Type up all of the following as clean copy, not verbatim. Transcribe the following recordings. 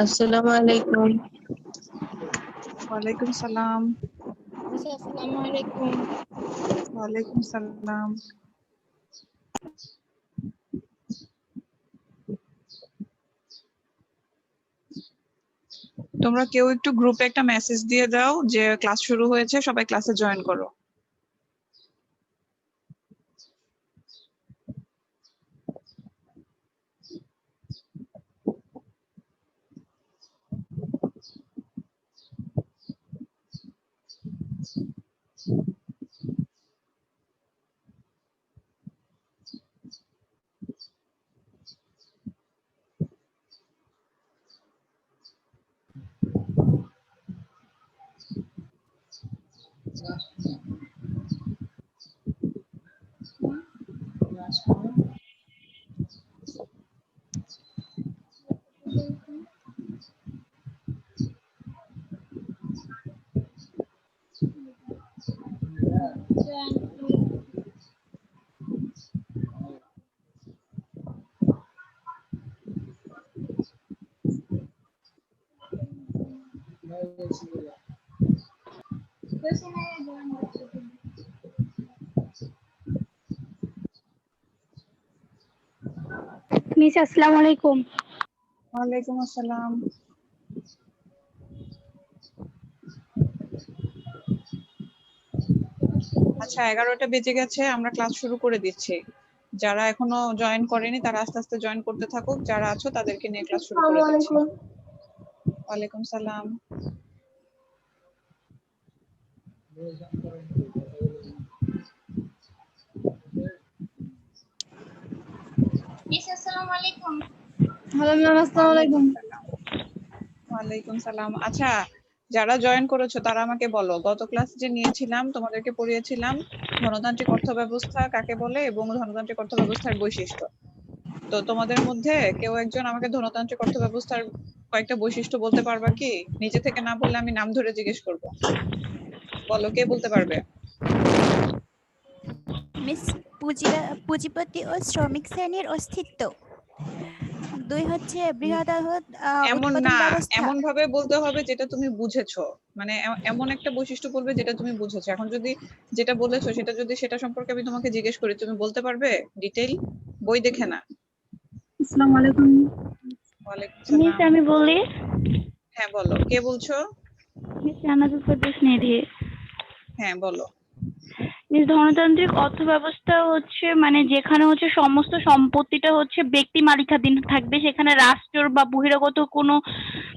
আসসালামু আলাইকুম। ওয়ালাইকুম সালাম। আসসালামু আলাইকুম। ওয়ালাইকুম সালাম। তোমরা কেউ একটু গ্রুপে একটা মেসেজ দিয়ে দাও যে ক্লাস শুরু হয়েছে, সবাই ক্লাসে জয়েন করো। মিস আসসালামু আলাইকুম। ওয়ালাইকুম আসসালাম। আচ্ছা, 11টা বেজে গেছে, আমরা ক্লাস শুরু করে দিচ্ছি। যারা এখনো জয়েন করেনি তারা আস্তে আস্তে জয়েন করতে থাকুক, যারা আছো তাদেরকে নিয়ে ক্লাস শুরু করে দিচ্ছি। ওয়ালাইকুম সালাম। মিস আসসালামু আলাইকুম। হ্যালো ম্যাম, আসসালামু আলাইকুম। ওয়ালাইকুম সালাম। আচ্ছা, যারা জয়েন করেছো তারা আমাকে বলো, গত ক্লাস যে নিয়েছিলাম তোমাদেরকে পড়িয়েছিলাম ধনতান্ত্রিক অর্থব্যবস্থা কাকে বলে এবং ধনতান্ত্রিক অর্থব্যবস্থার বৈশিষ্ট্য। তো তোমাদের মধ্যে কেউ একজন আমাকে ধনতান্ত্রিক অর্থব্যবস্থার কয়েকটা বৈশিষ্ট্য বলতে পারবা কি? নিজে থেকে না বললে আমি নাম ধরে জিজ্ঞেস করব। বলো, কে বলতে পারবে? মিস পুঁজিপতি ও শ্রমিক শ্রেণীর অস্তিত্ব। 2 হচ্ছে বৃহদায়ত এমন উৎপাদন না, ব্যবস্থা। এমন ভাবে বলতে হবে যেটা তুমি বুঝেছো। মানে এমন একটা বৈশিষ্ট্য বলবে যেটা তুমি বুঝেছো। এখন যদি যেটা বলেছো সেটা সম্পর্কে আমি তোমাকে জিজ্ঞেস করি, তুমি বলতে পারবে ডিটেইল? বই দেখে না। আসসালামু আলাইকুম। ওয়ালাইকুম মিস সালাম। আমি বলি। হ্যাঁ বলো, কে বলছো? মিস জান্নাতুল ফেরদৌস নিধি। হ্যাঁ বলো। মিস ধনতান্ত্রিক অর্থব্যবস্থা হচ্ছে মানে যেখানে হচ্ছে সমস্ত সম্পত্তিটা হচ্ছে ব্যক্তি মালিকানাধীন থাকবে, সেখানে রাষ্ট্র বা বহিরাগত কোনো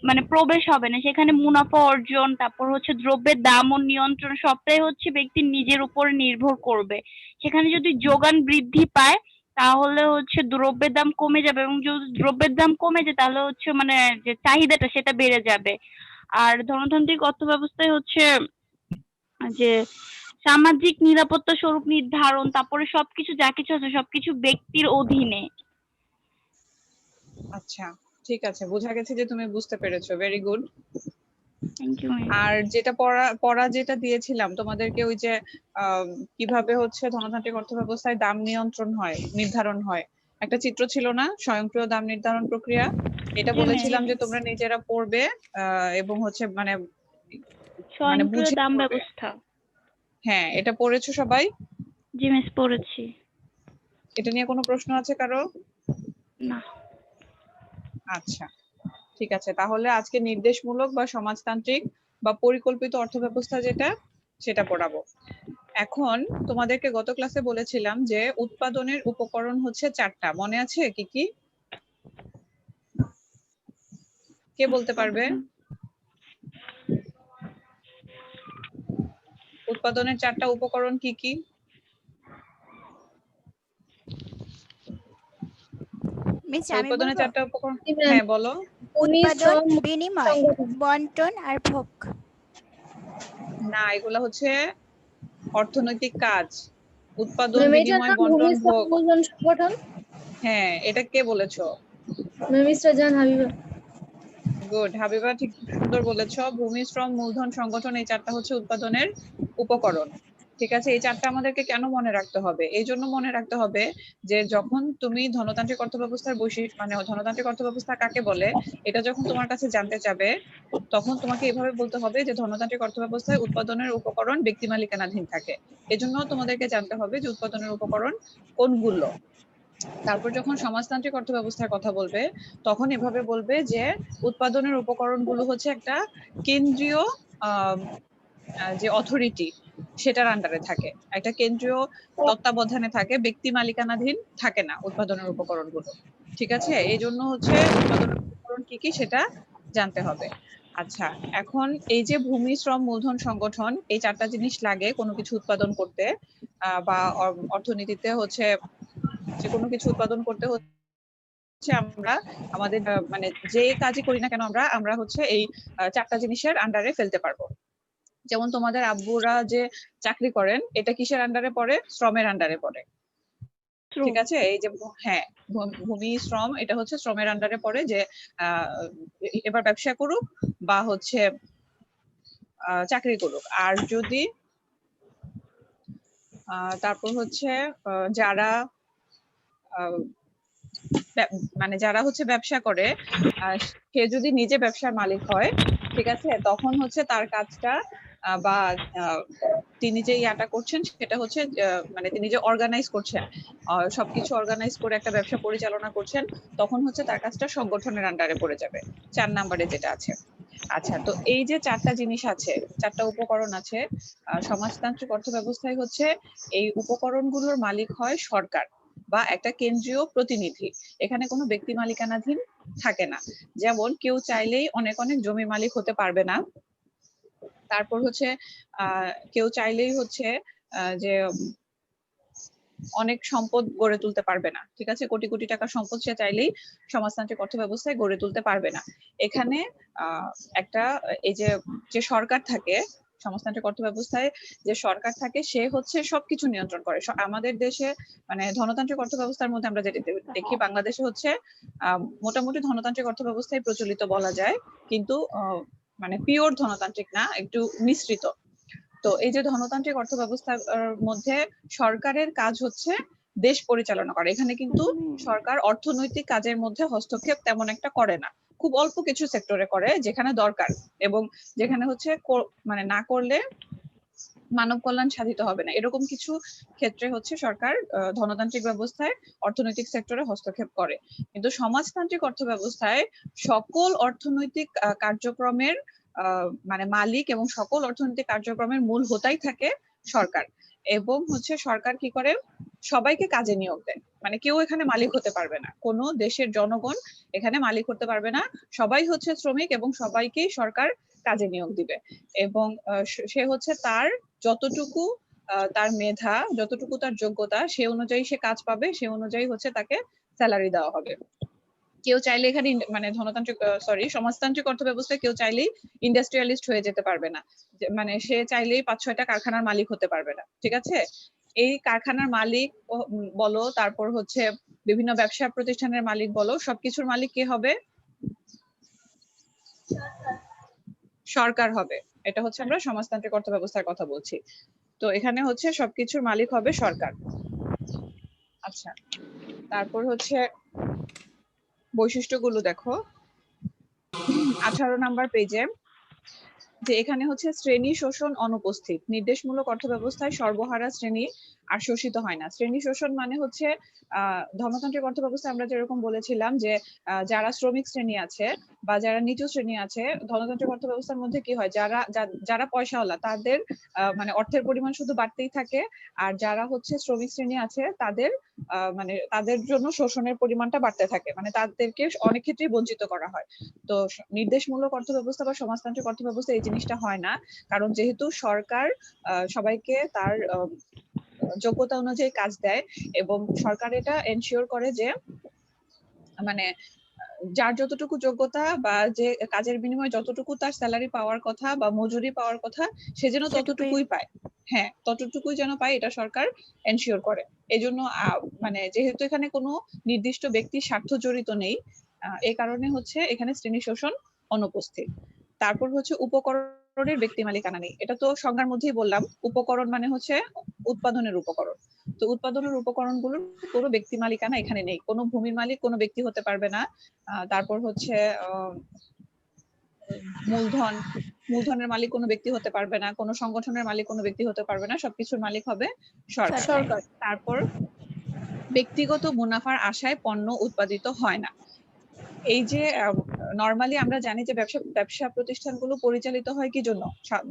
মানে প্রবেশ হবে না, সেখানে মুনাফা অর্জন, তারপর হচ্ছে দ্রব্যের দাম ও নিয়ন্ত্রণ সবটাই হচ্ছে ব্যক্তির নিজের উপর নির্ভর করবে। সেখানে যদি যোগান বৃদ্ধি পায় তাহলে হচ্ছে দ্রব্যের দাম কমে যাবে, এবং যদি দ্রব্যের দাম কমে যায় তাহলে হচ্ছে মানে যে চাহিদাটা সেটা বেড়ে যাবে। আর ধনতান্ত্রিক অর্থব্যবস্থায় হচ্ছে যে সামাজিক নিরাপত্তা স্বরূপ নির্ধারণ, তারপরে সবকিছু যা কিছু আছে সবকিছু ব্যক্তির অধীনে। আচ্ছা, ঠিক আছে, বোঝা গেছে যে তুমি বুঝতে পেরেছো। Very good. Thank you ma'am. আর যেটা পড়া যেটা দিয়েছিলাম তোমাদেরকে, ওই যে কিভাবে হচ্ছে ধনতান্ত্রিক অর্থব্যবস্থায় দাম নির্ধারণ হয়, একটা চিত্র ছিল না, স্বয়ংক্রিয় দাম নির্ধারণ প্রক্রিয়া। এটা জি বলেছিলাম ম্যাম। যে তোমরা নিজেরা পড়বে এবং হচ্ছে মানে মানে স্বয়ংক্রিয় বুঝে দাম পড়বে। ব্যবস্থা। হ্যাঁ, এটা পড়েছো সবাই? জি মিস পড়েছি। এটা নিয়ে কোনো প্রশ্ন আছে কারো? না। আচ্ছা, ঠিক আছে, তাহলে আজকে নির্দেশমূলক বা সমাজতান্ত্রিক বা পরিকল্পিত অর্থব্যবস্থা যেটা, সেটা পড়াবো। এখন তোমাদেরকে গত ক্লাসে বলেছিলাম যে উৎপাদনের উপকরণ হচ্ছে 4টা, মনে আছে কি কি? কে বলতে পারবে? উৎপাদনের 4টা উপকরণ কি কি? মিস আমি উৎপাদনের বলবো। 4টা উপকরণ, হ্যাঁ বলো। উৎপাদন, বিনিময়, বন্টন আর ভোগ। না, এগুলা হচ্ছে অর্থনৈতিক কাজ। উৎপাদন, বিনিময়, বন্টন, ভোগ। সংগঠন। হ্যাঁ, এটা কে বলেছো? মিস্টার জান হাবিবা। গুড হাবিবা, ঠিক সুন্দর বলেছো। ভূমি, শ্রম, মূলধন, সংগঠন, এই 4টা হচ্ছে উৎপাদনের উপকরণ। ঠিক আছে, এই চারটা আমাদেরকে কেন মনে রাখতে হবে? এই জন্য মনে রাখতে হবে যে যখন তুমি ধনতান্ত্রিক অর্থব্যবস্থার বৈশিষ্ট্য মানে ধনতান্ত্রিক অর্থব্যবস্থা কাকে বলে এটা যখন তোমার কাছে জানতে চাবে, তখন তোমাকে এভাবে বলতে হবে যে ধনতান্ত্রিক অর্থব্যবস্থায় উৎপাদনের উপকরণ ব্যক্তি মালিকানাধীন থাকে। এজন্য তোমাদেরকে জানতে হবে যে উৎপাদনের উপকরণ কোনগুলো। তারপর যখন সমাজতান্ত্রিক অর্থব্যবস্থার কথা বলবে, তখন এভাবে বলবে যে উৎপাদনের উপকরণগুলো হচ্ছে একটা কেন্দ্রীয় যে অথরিটি সেটার আন্ডারে থাকে, একটা কেন্দ্রীয় তত্ত্বাবধানে থাকে, ব্যক্তি মালিকানাধীন থাকে না উৎপাদনের উপকরণগুলো। ঠিক আছে, এই জন্য হচ্ছে উৎপাদনের উপকরণ কি কি সেটা জানতে হবে। আচ্ছা, এখন এই যে ভূমি, শ্রম, মূলধন, সংগঠন, এই চারটা জিনিস লাগে কোনো কিছু উৎপাদন করতে, বা অর্থনীতিতে হচ্ছে যে কোনো কিছু উৎপাদন করতে হচ্ছে আমরা আমাদের মানে যে কাজই করি না কেন আমরা হচ্ছে এই চারটা জিনিসের আন্ডারে ফেলতে পারবো। যেমন তোমাদের আব্বুরা যে চাকরি করেন, এটা কিসের আন্ডারে পড়ে? শ্রমের আন্ডারে পড়ে। ঠিক আছে, এই যে হ্যাঁ, ভূমি, শ্রম, এটা হচ্ছে শ্রমের আন্ডারে পড়ে যে এবার ব্যবসা করুক বা হচ্ছে চাকরি করুক। আর যদি তারপর হচ্ছে যারা মানে যারা হচ্ছে ব্যবসা করে, সে যদি নিজে ব্যবসার মালিক হয়, ঠিক আছে, তখন হচ্ছে তার কাজটা বা তিনি যে ইয়াটা করছেন সেটা হচ্ছে মানে তিনি যে অর্গানাইজ করছেন, সবকিছু অর্গানাইজ করে একটা ব্যবসা পরিচালনা করছেন, তখন হচ্ছে তার কাজটা সংগঠনের আন্ডারে পড়ে যাবে, 4 নম্বরে যেটা আছে। আচ্ছা, তো এই যে চারটা জিনিস আছে, চারটা উপকরণ আছে, সমাজতান্ত্রিক অর্থব্যবস্থায় হচ্ছে এই উপকরণগুলোর মালিক হয় সরকার বা একটা কেন্দ্রীয় প্রতিনিধি। এখানে কোনো ব্যক্তি মালিকানাধীন থাকে না। যেমন কেউ চাইলেই অনেক অনেক জমি মালিক হতে পারবে না। তারপর হচ্ছে কেউ চাইলেই হচ্ছে যে অনেক সম্পদ গড়ে তুলতে পারবে না। ঠিক আছে, কোটি কোটি টাকার সম্পদ সে চাইলেই সমাজতান্ত্রিক অর্থব্যবস্থায় গড়ে তুলতে পারবে না। এখানে একটা এই যে সরকার থাকে, সমাজতান্ত্রিক অর্থব্যবস্থায় যে সরকার থাকে সে হচ্ছে সবকিছু নিয়ন্ত্রণ করে। আমাদের দেশে মানে ধনতান্ত্রিক অর্থব্যবস্থার মধ্যে আমরা যেটা দেখি, বাংলাদেশে হচ্ছে মোটামুটি ধনতান্ত্রিক অর্থব্যবস্থায় প্রচলিত বলা যায়, কিন্তু মানে পিওর ধনতান্ত্রিক না, একটু মিশ্রিত। তো এই যে ধনতান্ত্রিক অর্থব্যবস্থার মধ্যে সরকারের কাজ হচ্ছে দেশ পরিচালনা করা। এখানে কিন্তু সরকার অর্থনৈতিক কাজের মধ্যে হস্তক্ষেপ তেমন একটা করে না, খুব অল্প কিছু সেক্টরে করে যেখানে দরকার, এবং যেখানে হচ্ছে মানে না করলে মানব কল্যাণ সাধিত হবে না, এরকম কিছু ক্ষেত্রে হচ্ছে সরকার ধনতান্ত্রিক ব্যবস্থায় অর্থনৈতিক সেক্টরে হস্তক্ষেপ করে। কিন্তু সমাজতান্ত্রিক অর্থব্যবস্থায় সকল অর্থনৈতিক কার্যক্রমের মানে মালিক এবং সকল অর্থনৈতিক কার্যক্রমের মূল হোতাই থাকে সরকার। এবং হচ্ছে সরকার কি করে? সবাইকে কাজে নিয়োগ দেয়, মানে কেউ এখানে মালিক হতে পারবে না, কোনো দেশের জনগণ এখানে মালিক হতে পারবে না, সবাই হচ্ছে শ্রমিক এবং সবাইকেই সরকার কাজে নিয়োগ দিবে। এবং সে হচ্ছে তার যতটুকু তার মেধা, যতটুকু তার যোগ্যতা, সে অনুযায়ী সে কাজ পাবে, সে অনুযায়ী হচ্ছে তাকে স্যালারি দেওয়া হবে। কেউ চাইলে এখানে মানে ধনতান্ত্রিক সমাজতান্ত্রিক অর্থব্যবস্থায় কেউ চাইলেই ইন্ডাস্ট্রিয়ালিস্ট হয়ে যেতে পারবে না, মানে সে চাইলেই 5-6টা কারখানার মালিক হতে পারবে না। ঠিক আছে, এই কারখানার মালিক বলো, তারপর হচ্ছে বিভিন্ন ব্যবসা প্রতিষ্ঠানের মালিক বলো, সবকিছুর মালিক কে হবে? সরকার হবে। এটা হচ্ছে আমরা সমাজতান্ত্রিক অর্থব্যবস্থার কথা বলছি। তো এখানে হচ্ছে সবকিছুর মালিক হবে সরকার। আচ্ছা, তারপর হচ্ছে বৈশিষ্ট্যগুলো দেখো 18 নাম্বার পেজে, যে এখানে হচ্ছে শ্রেণী শোষণ অনুপস্থিত। নির্দেশমূলক অর্থব্যবস্থায় সর্বহারা শ্রেণী আর শোষিত হয় না। শ্রেণী শোষণ মানে হচ্ছে ধর্মতান্ত্রিক অর্থব্যবস্থায় আমরা যেরকম বলেছিলাম যে যারা শ্রমিক শ্রেণী আছে বা যারা নিচু শ্রেণী আছে, ধনতান্ত্রিক অর্থব্যবস্থার মধ্যে কি হয়, যারা পয়সাওয়ালা তাদের মানে অর্থের পরিমাণ শুধু বাড়তেই থাকে, আর যারা হচ্ছে শ্রমিক শ্রেণী আছে তাদের মানে তাদের জন্য শোষণের পরিমাণটা বাড়তে থাকে, মানে তাদেরকে অনেক ক্ষেত্রেই বঞ্চিত করা হয়। তো নির্দেশমূলক অর্থব্যবস্থা বা সমাজতান্ত্রিক অর্থব্যবস্থা এই জিনিসটা হয় না, কারণ যেহেতু সরকার সবাইকে তার যোগ্যতা অনুযায়ী কাজ দেয়, এবং সরকার এটা এনশিওর করে যে মানে যার যতটুকু যোগ্যতা বা যে কাজের বিনিময়ে যতটুকু তার স্যালারি পাওয়ার কথা বা মজুরি পাওয়ার কথা, সে যেন ততটুকুই পায়। হ্যাঁ, ততটুকুই যেন পায়, এটা সরকার এনশিওর করে। এজন্য মানে যেহেতু এখানে কোনো নির্দিষ্ট ব্যক্তির স্বার্থ জড়িত নেই, এই কারণে হচ্ছে এখানে শ্রেণী শোষণ অনুপস্থিত। তারপর হচ্ছে উপকরণ উপকরণের ব্যক্তি মালিকানা নেই। এটা তো সংজ্ঞার মধ্যেই বললাম, উপকরণ মানে হচ্ছে উৎপাদনের উপকরণ। তো উৎপাদনের উপকরণগুলোর কোনো ব্যক্তি মালিকানা এখানে নেই। কোনো ভূমির মালিক কোনো ব্যক্তি হতে পারবে না। তারপর হচ্ছে মূলধনের মালিক কোনো ব্যক্তি হতে পারবে না, কোনো সংগঠনের মালিক কোনো ব্যক্তি হতে পারবে না, সবকিছুর মালিক হবে সরকার। তারপর ব্যক্তিগত মুনাফার আশায় পণ্য উৎপাদিত হয় না। এই যে নরমালি আমরা জানি যে ব্যবসা প্রতিষ্ঠানগুলো পরিচালিত হয় কি জন্য?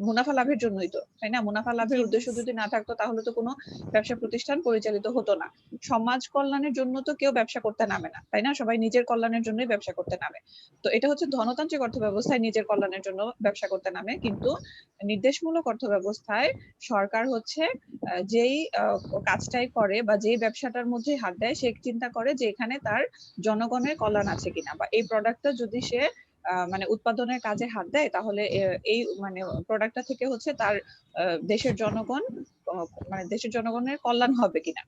মুনাফা লাভের জন্যই তো, তাই না? মুনাফা লাভের উদ্দেশ্য যদি না থাকতো তাহলে তো কোনো ব্যবসা প্রতিষ্ঠান পরিচালিত হতো না। সমাজ কল্যাণের জন্য তো কেউ ব্যবসা করতে নামে না, তাই না? সবাই নিজের কল্যাণের জন্যই ব্যবসা করতে নামে। তো এটা হচ্ছে ধনতান্ত্রিক অর্থব্যবস্থায় নিজের কল্যাণের জন্য ব্যবসা করতে নামে, কিন্তু নির্দেশমূলক অর্থব্যবস্থায় সরকার হচ্ছে যেই কাজটাই করে বা যেই ব্যবসাটার মধ্যে হাত দেয়, সে চিন্তা করে যে এখানে তার জনগণের কল্যাণ আছে কিনা, বা এই প্রোডাক্টটা যদি সে মানে উৎপাদনের কাজে হাত দেয় তাহলে এই মানে প্রোডাক্টটা থেকে হচ্ছে তার দেশের জনগণের কল্যাণ হবে কিনা।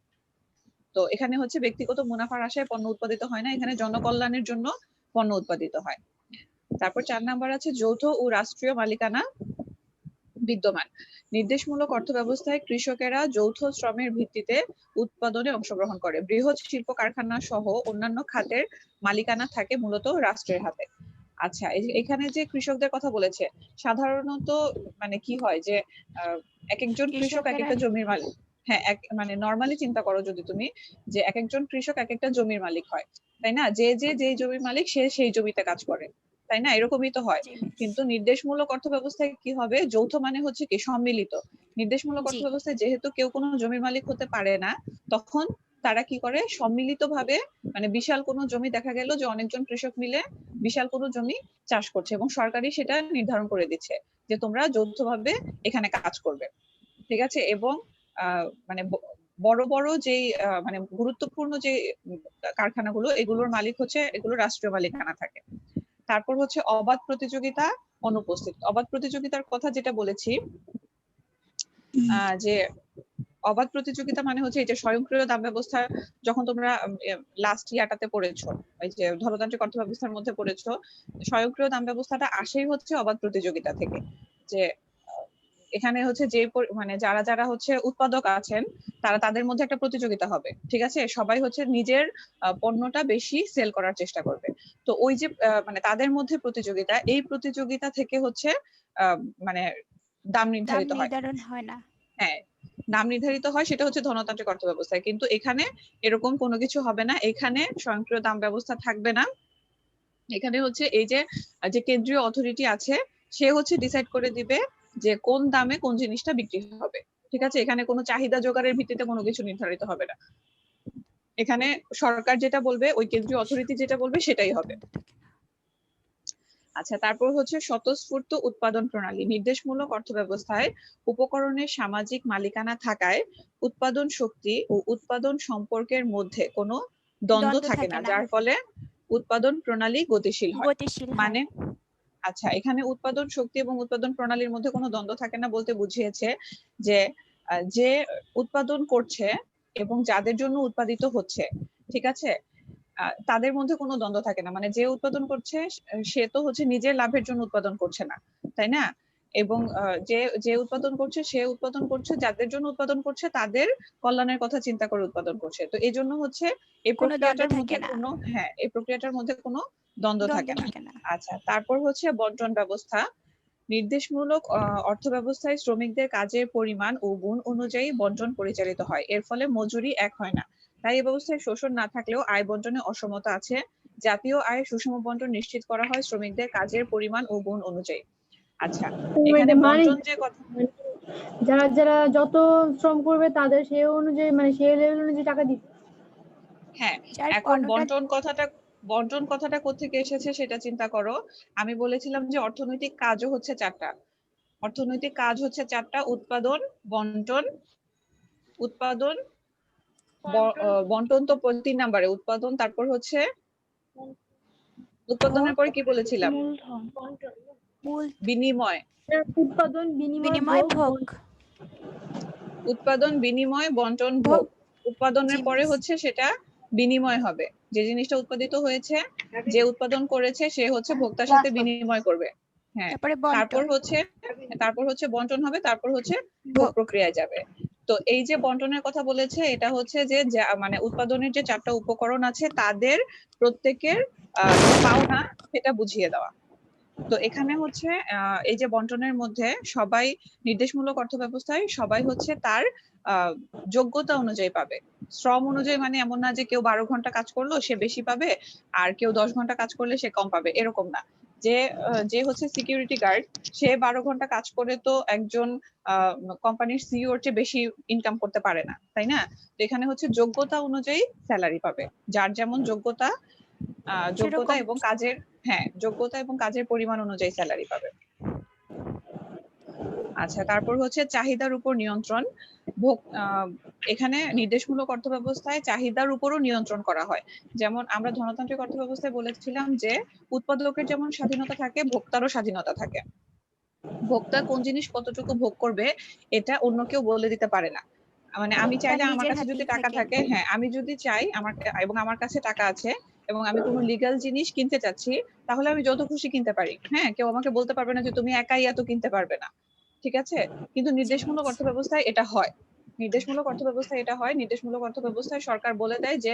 তো এখানে হচ্ছে ব্যক্তিগত মুনাফার আশায় পণ্য উৎপাদিত হয় না, এখানে জনকল্যাণের জন্য পণ্য উৎপাদিত হয়। তারপর 4 নাম্বার আছে যৌথ ও রাষ্ট্রীয় মালিকানা বিদ্যমান। নির্দেশমূলক অর্থব্যবস্থায় কৃষকেরা যৌথ শ্রমের ভিত্তিতে উৎপাদনে অংশগ্রহণ করে। বৃহৎ শিল্প কারখানা সহ অন্যান্য খাতের মালিকানা থাকে মূলত রাষ্ট্রের হাতে। আচ্ছা, এখানে যে কৃষকদের কথা বলেছে, সাধারণত মানে কি হয় যে এক একজন কৃষক এক একটা জমির মালিক। হ্যাঁ, মানে নরমালি চিন্তা করো যদি তুমি, যে এক একজন কৃষক এক একটা জমির মালিক হয়, তাই না? যে জমির মালিক সে সেই জমিতে কাজ করে, তাই না? এরকমই তো হয়। কিন্তু নির্দেশমূলক অর্থব্যবস্থায় কি হবে? যৌথ মানে হচ্ছে কি সম্মিলিত। নির্দেশমূলক অর্থব্যবস্থায় যেহেতু কেউ কোনো জমির মালিক হতে পারে না, তখন তারা কি করে সম্মিলিতভাবে, মানে বিশাল কোনো জমি দেখা গেল যে অনেকজন কৃষক মিলে বিশাল কোনো জমি চাষ করছে এবং সরকারই সেটা নির্ধারণ করে দিচ্ছে যে তোমরা যৌথভাবে এখানে কাজ করবে, ঠিক আছে? এবং মানে বড় বড় যেই মানে গুরুত্বপূর্ণ যে কারখানাগুলো, এগুলোর মালিক হচ্ছে, এগুলো রাষ্ট্রীয় মালিকানা থাকে। তারপর হচ্ছে অবাধ প্রতিযোগিতা অনুপস্থিত। অবাধ প্রতিযোগিতার কথা যেটা বলেছি, যে অবাধ প্রতিযোগিতা মানে হচ্ছে এই যে স্বয়ংক্রিয় দাম ব্যবস্থা, যখন তোমরা লাস্ট ইয়ারটাতে পড়েছো, এই যে ধনতান্ত্রিক অর্থব্যবস্থার মধ্যে পড়েছো, স্বয়ংক্রিয় দাম ব্যবস্থাটা আসেই হচ্ছে অবাধ প্রতিযোগিতা থেকে। যে এখানে হচ্ছে যে মানে যারা হচ্ছে উৎপাদক আছেন, তাদের মধ্যে একটা প্রতিযোগিতা হবে, ঠিক আছে? সবাই হচ্ছে নিজের পণ্যটা বেশি সেল করার চেষ্টা করবে। তো ওই যে মানে তাদের মধ্যে প্রতিযোগিতা, এই প্রতিযোগিতা থেকে হচ্ছে মানে দাম নির্ধারিত হয়। হ্যাঁ, দাম নির্ধারিত হয়, সেটা হচ্ছে ধনতান্ত্রিক অর্থব্যবস্থায়। কিন্তু এখানে এরকম কোনো কিছু হবে না, এখানে স্বয়ংক্রিয় দাম ব্যবস্থা থাকবে না। এখানে হচ্ছে এই যে কেন্দ্রীয় অথরিটি আছে, সে হচ্ছে ডিসাইড করে দিবে যে কোন দামে কোন জিনিসটা বিক্রি হবে, ঠিক আছে? এখানে কোনো চাহিদা জোগাড়ের ভিত্তিতে কোনো কিছু নির্ধারিত হবে না। এখানে সরকার যেটা বলবে, ওই কেন্দ্রীয় অথরিটি যেটা বলবে সেটাই হবে। আচ্ছা, তারপর হচ্ছে স্বতঃস্ফূর্ত উৎপাদন প্রণালী। নির্দেশমূলক অর্থব্যবস্থায় উপকরণের সামাজিক মালিকানা থাকায় উৎপাদন শক্তি ও উৎপাদন সম্পর্কের মধ্যে কোনো দ্বন্দ্ব থাকে না, যার ফলে উৎপাদন প্রণালী গতিশীল হয়। মানে আচ্ছা, এখানে উৎপাদন শক্তি এবং উৎপাদন প্রণালীর মধ্যে কোনো দ্বন্দ্ব থাকে না বলতে বুঝিয়েছে যে উৎপাদন করছে এবং যাদের জন্য উৎপাদিত হচ্ছে, ঠিক আছে, তাদের মধ্যে কোনো দ্বন্দ্ব থাকে না। মানে যে উৎপাদন করছে সে তো হচ্ছে নিজের লাভের জন্য উৎপাদন করছে না, তাই না? এবং যে উৎপাদন করছে সে উৎপাদন করছে যাদের জন্য উৎপাদন করছে, তাদের কল্যাণের কথা চিন্তা করে উৎপাদন করছে। তো এই জন্য হচ্ছে এই প্রক্রিয়াটার মধ্যে কোনো দ্বন্দ্ব থাকে না। আচ্ছা, তারপর হচ্ছে বন্টন ব্যবস্থা। নির্দেশমূলক অর্থব্যবস্থায় শ্রমিকদের কাজের পরিমাণ ও গুণ অনুযায়ী বন্টন পরিচালিত হয়, এর ফলে মজুরি এক হয় না। তাই এই ব্যবস্থায় শোষণ না থাকলেও আয় বন্টনে অসমতা আছে। জাতীয় আয় সুষম বন্টন নিশ্চিত করা হয় শ্রমিকদের কাজের পরিমাণ ও গুণ অনুযায়ী। আচ্ছা, এখানে বন্টন যে কথা, যারা যত শ্রম করবে তাদের সেই অনুযায়ী, মানে সেই লেভেল অনুযায়ী টাকা দিতে। হ্যাঁ, এখন বন্টন কথাটা কোত্থেকে এসেছে সেটা চিন্তা করো। আমি বলেছিলাম যে অর্থনৈতিক কাজও হচ্ছে চারটা। অর্থনৈতিক কাজ হচ্ছে চারটা: উৎপাদন, বন্টন, বন্টন তো 3 নম্বরে, উৎপাদন, তারপর হচ্ছে উৎপাদনের পরে কি বলেছিলাম? বিনিময়। উৎপাদন, বিনিময়, ভোগ। উৎপাদন, বিনিময়, বন্টন, ভোগ। উৎপাদনের পরে হচ্ছে সেটা বিনিময় হবে। যে জিনিসটা উৎপাদিত হয়েছে, যে উৎপাদন করেছে সে হচ্ছে ভোক্তার সাথে বিনিময় করবে, হ্যাঁ, তারপরে তারপর বন্টন হচ্ছে বন্টন হবে, তারপর হচ্ছে ভোগ ভোগ প্রক্রিয়ায় যাবে। তো এই যে বন্টনের কথা বলেছে, এটা হচ্ছে যে মানে উৎপাদনের যে 4টা উপকরণ আছে তাদের প্রত্যেকের যে পাওনা সেটা বুঝিয়ে দেওয়া। তো এখানে হচ্ছে এই যে বন্টনের মধ্যে সবাই নির্দেশমূলক অর্থ ব্যবস্থায় সবাই হচ্ছে তার যোগ্যতা অনুযায়ী পাবে। শ্রম অনুযায়ী মানে এমন না যে কেউ 12 ঘন্টা কাজ করলো সে বেশি পাবে আর কেউ 10 ঘন্টা কাজ করলে সে কম পাবে, এরকম না। যে হচ্ছে সিকিউরিটি গার্ড, সে 12 ঘন্টা কাজ করে তো একজন কোম্পানির সিইওর চেয়ে বেশি ইনকাম করতে পারে না, তাই না? তো এখানে হচ্ছে যোগ্যতা অনুযায়ী স্যালারি পাবে, যার যেমন যোগ্যতা সেরকম এবং কাজের, হ্যাঁ, যোগ্যতা এবং কাজের পরিমাণ অনুযায়ী স্যালারি পাবে। আচ্ছা, তারপর হচ্ছে চাহিদার উপর নিয়ন্ত্রণ। এখানে নির্দেশমূলক অর্থ ব্যবস্থায় চাহিদার উপরও নিয়ন্ত্রণ করা হয়। যেমন আমরা ধনতান্ত্রিক অর্থ ব্যবস্থায় বলেছিলাম যে উৎপাদকের যেমন স্বাধীনতা থাকে, ভোক্তারও স্বাধীনতা থাকে। ভোক্তা কোন জিনিস কতটুকু ভোগ করবে এটা অন্য কেউ বলে দিতে পারে না। মানে আমি তার চাইলে, আমার নিজের কাছে যদি হাতেই টাকা থাকে। থাকে, হ্যাঁ, আমি যদি চাই এবং আমার কাছে টাকা আছে এবং আমি কোনো লিগ্যাল জিনিস কিনতে চাচ্ছি, তাহলে আমি যত খুশি কিনতে পারি। হ্যাঁ, কেউ আমাকে বলতে পারবে না যে তুমি একাই এত কিনতে পারবে না, ঠিক আছে? কিন্তু জি নির্দেশমূলক মিস। অর্থ ব্যবস্থায় এটা হয়। নির্দেশমূলক অর্থ ব্যবস্থায় সরকার বলে দেয় যে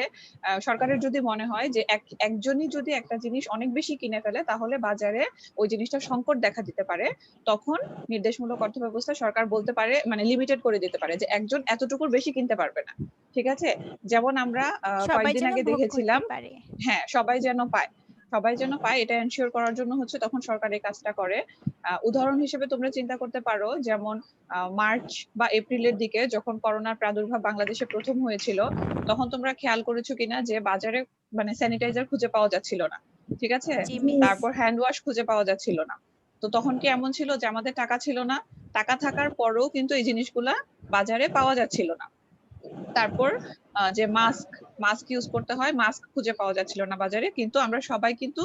সরকারের যদি মনে হয় যে একজনই যদি একটা জিনিস অনেক বেশি কিনে ফেলে তাহলে বাজারে ওই জিনিসটা সংকট দেখা দিতে পারে, তখন নির্দেশমূলক অর্থ ব্যবস্থায় সরকার বলতে পারে, মানে লিমিটেড করে দিতে পারে যে একজন এতটুকুর বেশি কিনতে পারবে না, ঠিক আছে? যেমন আমরা সবাই কয়েকদিন যেন আগে ভোগ করতে দেখেছিলাম, পারে। হ্যাঁ, সবাই যেন পায় এটা এনশিওর করার জন্য হচ্ছে তখন সরকার এই কাজটা করে। উদাহরণ হিসেবে তোমরা চিন্তা করতে পারো, যেমন মার্চ বা এপ্রিলের দিকে যখন করোনার প্রাদুর্ভাব বাংলাদেশে প্রথম হয়েছিল, তখন তোমরা খেয়াল করেছো কিনা যে বাজারে মানে স্যানিটাইজার খুঁজে পাওয়া যাচ্ছিল না, ঠিক আছে? জি মিস। তারপর হ্যান্ড ওয়াশ খুঁজে পাওয়া যাচ্ছিল না। তো তখন কি এমন ছিল যে আমাদের টাকা ছিল না? টাকা থাকার পরেও কিন্তু এই জিনিসগুলা বাজারে পাওয়া যাচ্ছিল না। তারপর যে মাস্ক ইউজ করতে হয়, মাস্ক খুঁজে পাওয়া যাচ্ছিল না বাজারে, কিন্তু আমরা সবাই কিন্তু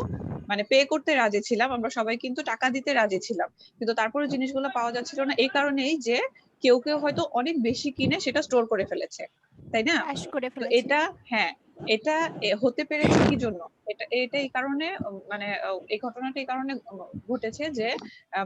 মানে পে করতে রাজি ছিলাম, আমরা সবাই কিন্তু টাকা দিতে রাজি ছিলাম, কিন্তু তারপরে জিনিসগুলো পাওয়া যাচ্ছিল না এই কারণেই যে কেউ কেউ হয়তো অনেক বেশি কিনে সেটা স্টোর করে ফেলেছে, তাই না? চাষ করে তো ফেলেছে। এটা, হ্যাঁ, এটা হতে পেরেছে কি জন্য? এটা এই কারণে, মানে এই ঘটনাটা এই কারণে ঘটেছে যে